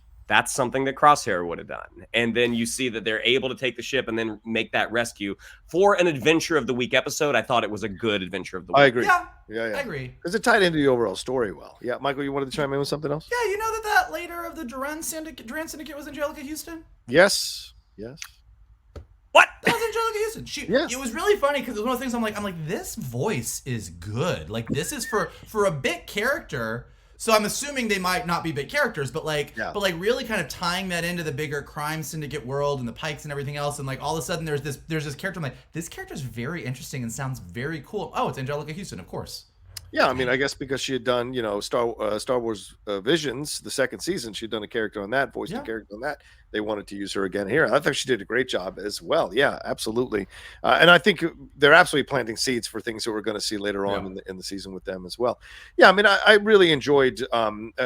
something that Crosshair would have done. And then you see that they're able to take the ship and then make that rescue. For an Adventure of the Week episode, I thought it was a good Adventure of the Week. I agree. Yeah, I agree. Because it tied into the overall story well. Yeah, Michael, you wanted to chime in with something else? Yeah, you know that leader of the Durand Syndicate was Angelica Houston? Yes. What? That was Angelica Houston. It was really funny because it was one of the things I'm like, this voice is good. Like, this is for a bit character. So I'm assuming they might not be big characters, but really kind of tying that into the bigger crime syndicate world and the Pikes and everything else, and like all of a sudden there's this character. I'm like, this character's very interesting and sounds very cool. Oh, it's Angelica Houston, of course. Yeah, I mean, I guess because she had done, Star Wars Visions, the second season, she'd done a character on that, voiced a character on that. They wanted to use her again here. I thought she did a great job as well. Yeah, absolutely. And I think they're absolutely planting seeds for things that we're going to see later on in the season with them as well. Yeah, I mean, I really enjoyed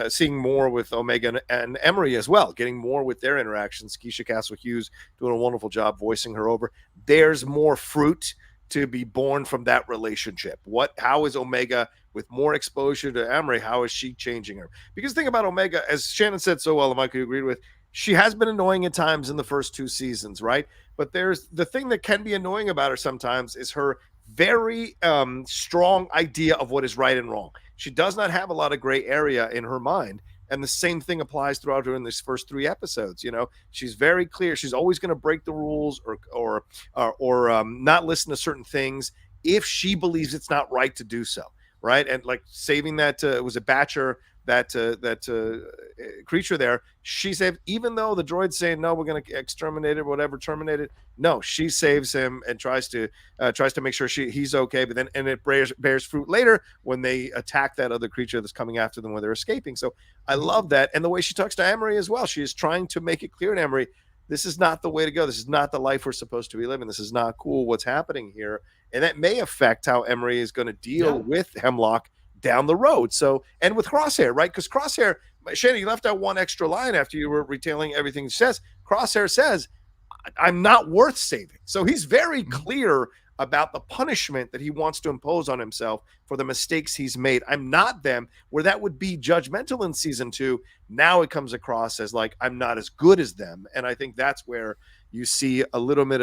seeing more with Omega and Emery as well, getting more with their interactions. Keisha Castle-Hughes doing a wonderful job voicing her over. There's more fruit to be born from that relationship. How is Omega, with more exposure to Emery, how is she changing her? Because think about Omega, as Shannon said so well, and Michael agreed with, she has been annoying at times in the first 2 seasons, right? But there's the thing that can be annoying about her sometimes is her very strong idea of what is right and wrong. She does not have a lot of gray area in her mind. And the same thing applies throughout her in these first 3 episodes. She's very clear. She's always going to break the rules or not listen to certain things if she believes it's not right to do so. Right. And like saving that, it was a Batcher, that creature there. She saved, even though the droid's saying, no, we're going to exterminate it, whatever, terminate it. No, she saves him and tries to make sure he's okay. But then, and it bears fruit later when they attack that other creature that's coming after them when they're escaping. So I love that. And the way she talks to Emery as well. She is trying to make it clear to Emery, this is not the way to go. This is not the life we're supposed to be living. This is not cool what's happening here. And that may affect how Emery is going to deal with Hemlock down the road. So, and with Crosshair, right? Because Crosshair, Shannon, you left out one extra line after you were retailing everything he says. Crosshair says, I'm not worth saving. So he's very clear about the punishment that he wants to impose on himself for the mistakes he's made. I'm not them, where that would be judgmental in season 2. Now it comes across as like, I'm not as good as them. And I think that's where you see a little bit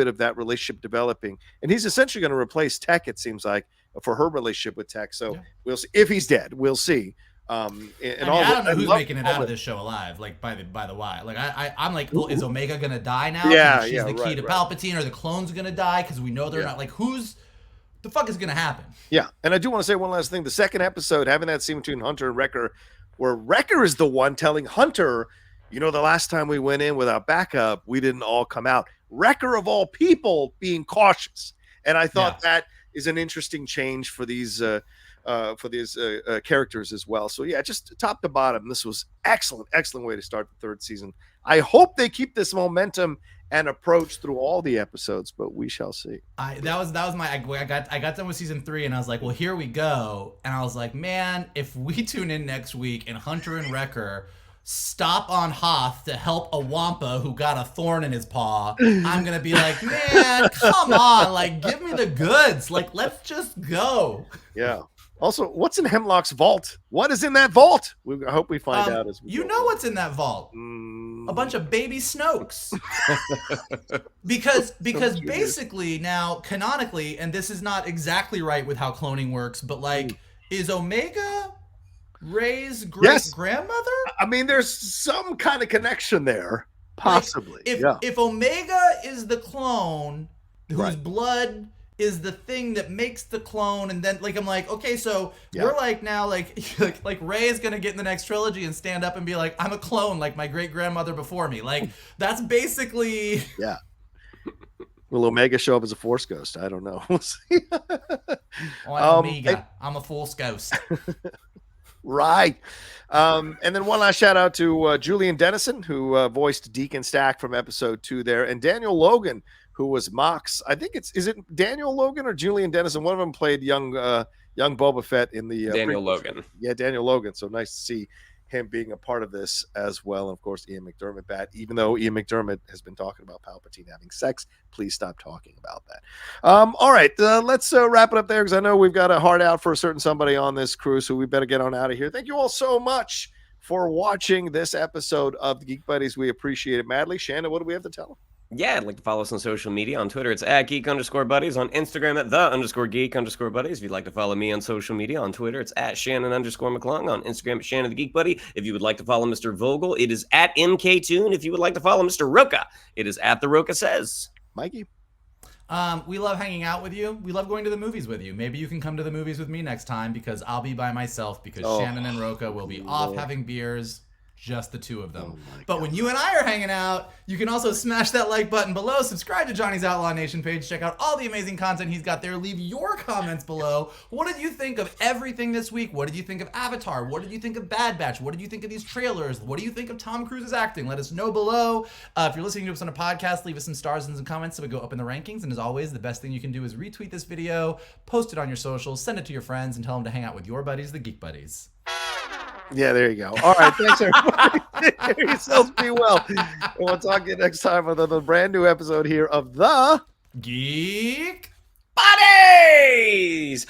of that relationship developing. And he's essentially going to replace Tech, it seems like, for her relationship with Tech. So we'll see. If he's dead, we'll see. I don't know who's making it out of this show alive. Like by the why. Like I'm like, well, is Omega gonna die now? Yeah, she's the key to Palpatine, or the clones gonna die because we know they're not. Like, the fuck is gonna happen? Yeah, and I do want to say one last thing. The second episode, having that scene between Hunter and Wrecker, where Wrecker is the one telling Hunter, the last time we went in without backup, we didn't all come out. Wrecker of all people being cautious. And I thought that is an interesting change for these characters as well. So yeah, just top to bottom, this was excellent way to start the third season. I hope they keep this momentum and approach through all the episodes, but we shall see. I got done with season 3 and I was like, well, here we go. And I was like, man, if we tune in next week and Hunter and Wrecker stop on Hoth to help a Wampa who got a thorn in his paw, I'm gonna be like, man, come on, like, give me the goods, like, let's just go. Yeah. Also, what's in Hemlock's vault? What is in that vault? I hope we find out as we go. Know what's in that vault? A bunch of baby Snokes. because basically now, canonically, and this is not exactly right with how cloning works, but like, is Omega Rey's great-grandmother? I mean, there's some kind of connection there, possibly. Like, if Omega is the clone whose blood is the thing that makes the clone, and then like I'm like, okay, so we're like now like Rey is gonna get in the next trilogy and stand up and be like, I'm a clone like my great-grandmother before me. Like that's basically Will Omega show up as a Force ghost? I don't know. We'll see. Omega, I'm a Force ghost. Right. And then one last shout out to Julian Dennison, who voiced Deacon Stack from episode 2 there, and Daniel Logan, who was Mox. I think is it Daniel Logan or Julian Dennison? One of them played young Boba Fett in the Daniel Logan. Yeah, Daniel Logan. So nice to see him being a part of this as well. And of course, Ian McDermott back, even though Ian McDermott has been talking about Palpatine having sex. Please stop talking about that. All right, let's wrap it up there because I know we've got a heart out for a certain somebody on this crew, so we better get on out of here. Thank you all so much for watching this episode of the Geek Buddies. We appreciate it madly. Shannon, what do we have to tell them? Yeah, I'd like to follow us on social media. On Twitter, it's at @geek_buddies. On Instagram, at @the_geek_buddies. If you'd like to follow me on social media, on Twitter, it's at @Shannon_McClung. On Instagram, at Shannon the Geek Buddy. If you would like to follow Mr. Vogel, it is at MKToon. If you would like to follow Mr. Rocha, it is at The Rocha Says. Mikey? We love hanging out with you. We love going to the movies with you. Maybe you can come to the movies with me next time because I'll be by myself because Shannon and Rocha will be off having beers. Just the two of them. But when you and I are hanging out, you can also smash that like button below, subscribe to Johnny's Outlaw Nation page, check out all the amazing content he's got there, leave your comments below. What did you think of everything this week? What did you think of Avatar? What did you think of Bad Batch? What did you think of these trailers? What do you think of Tom Cruise's acting? Let us know below. If you're listening to us on a podcast, leave us some stars and some comments so we go up in the rankings. And as always, the best thing you can do is retweet this video, post it on your socials, send it to your friends, and tell them to hang out with your buddies, the Geek Buddies. Yeah, there you go. All right, thanks everybody. Take care of yourselves, be well. And we'll talk to you next time with another brand new episode here of the Geek Buddies.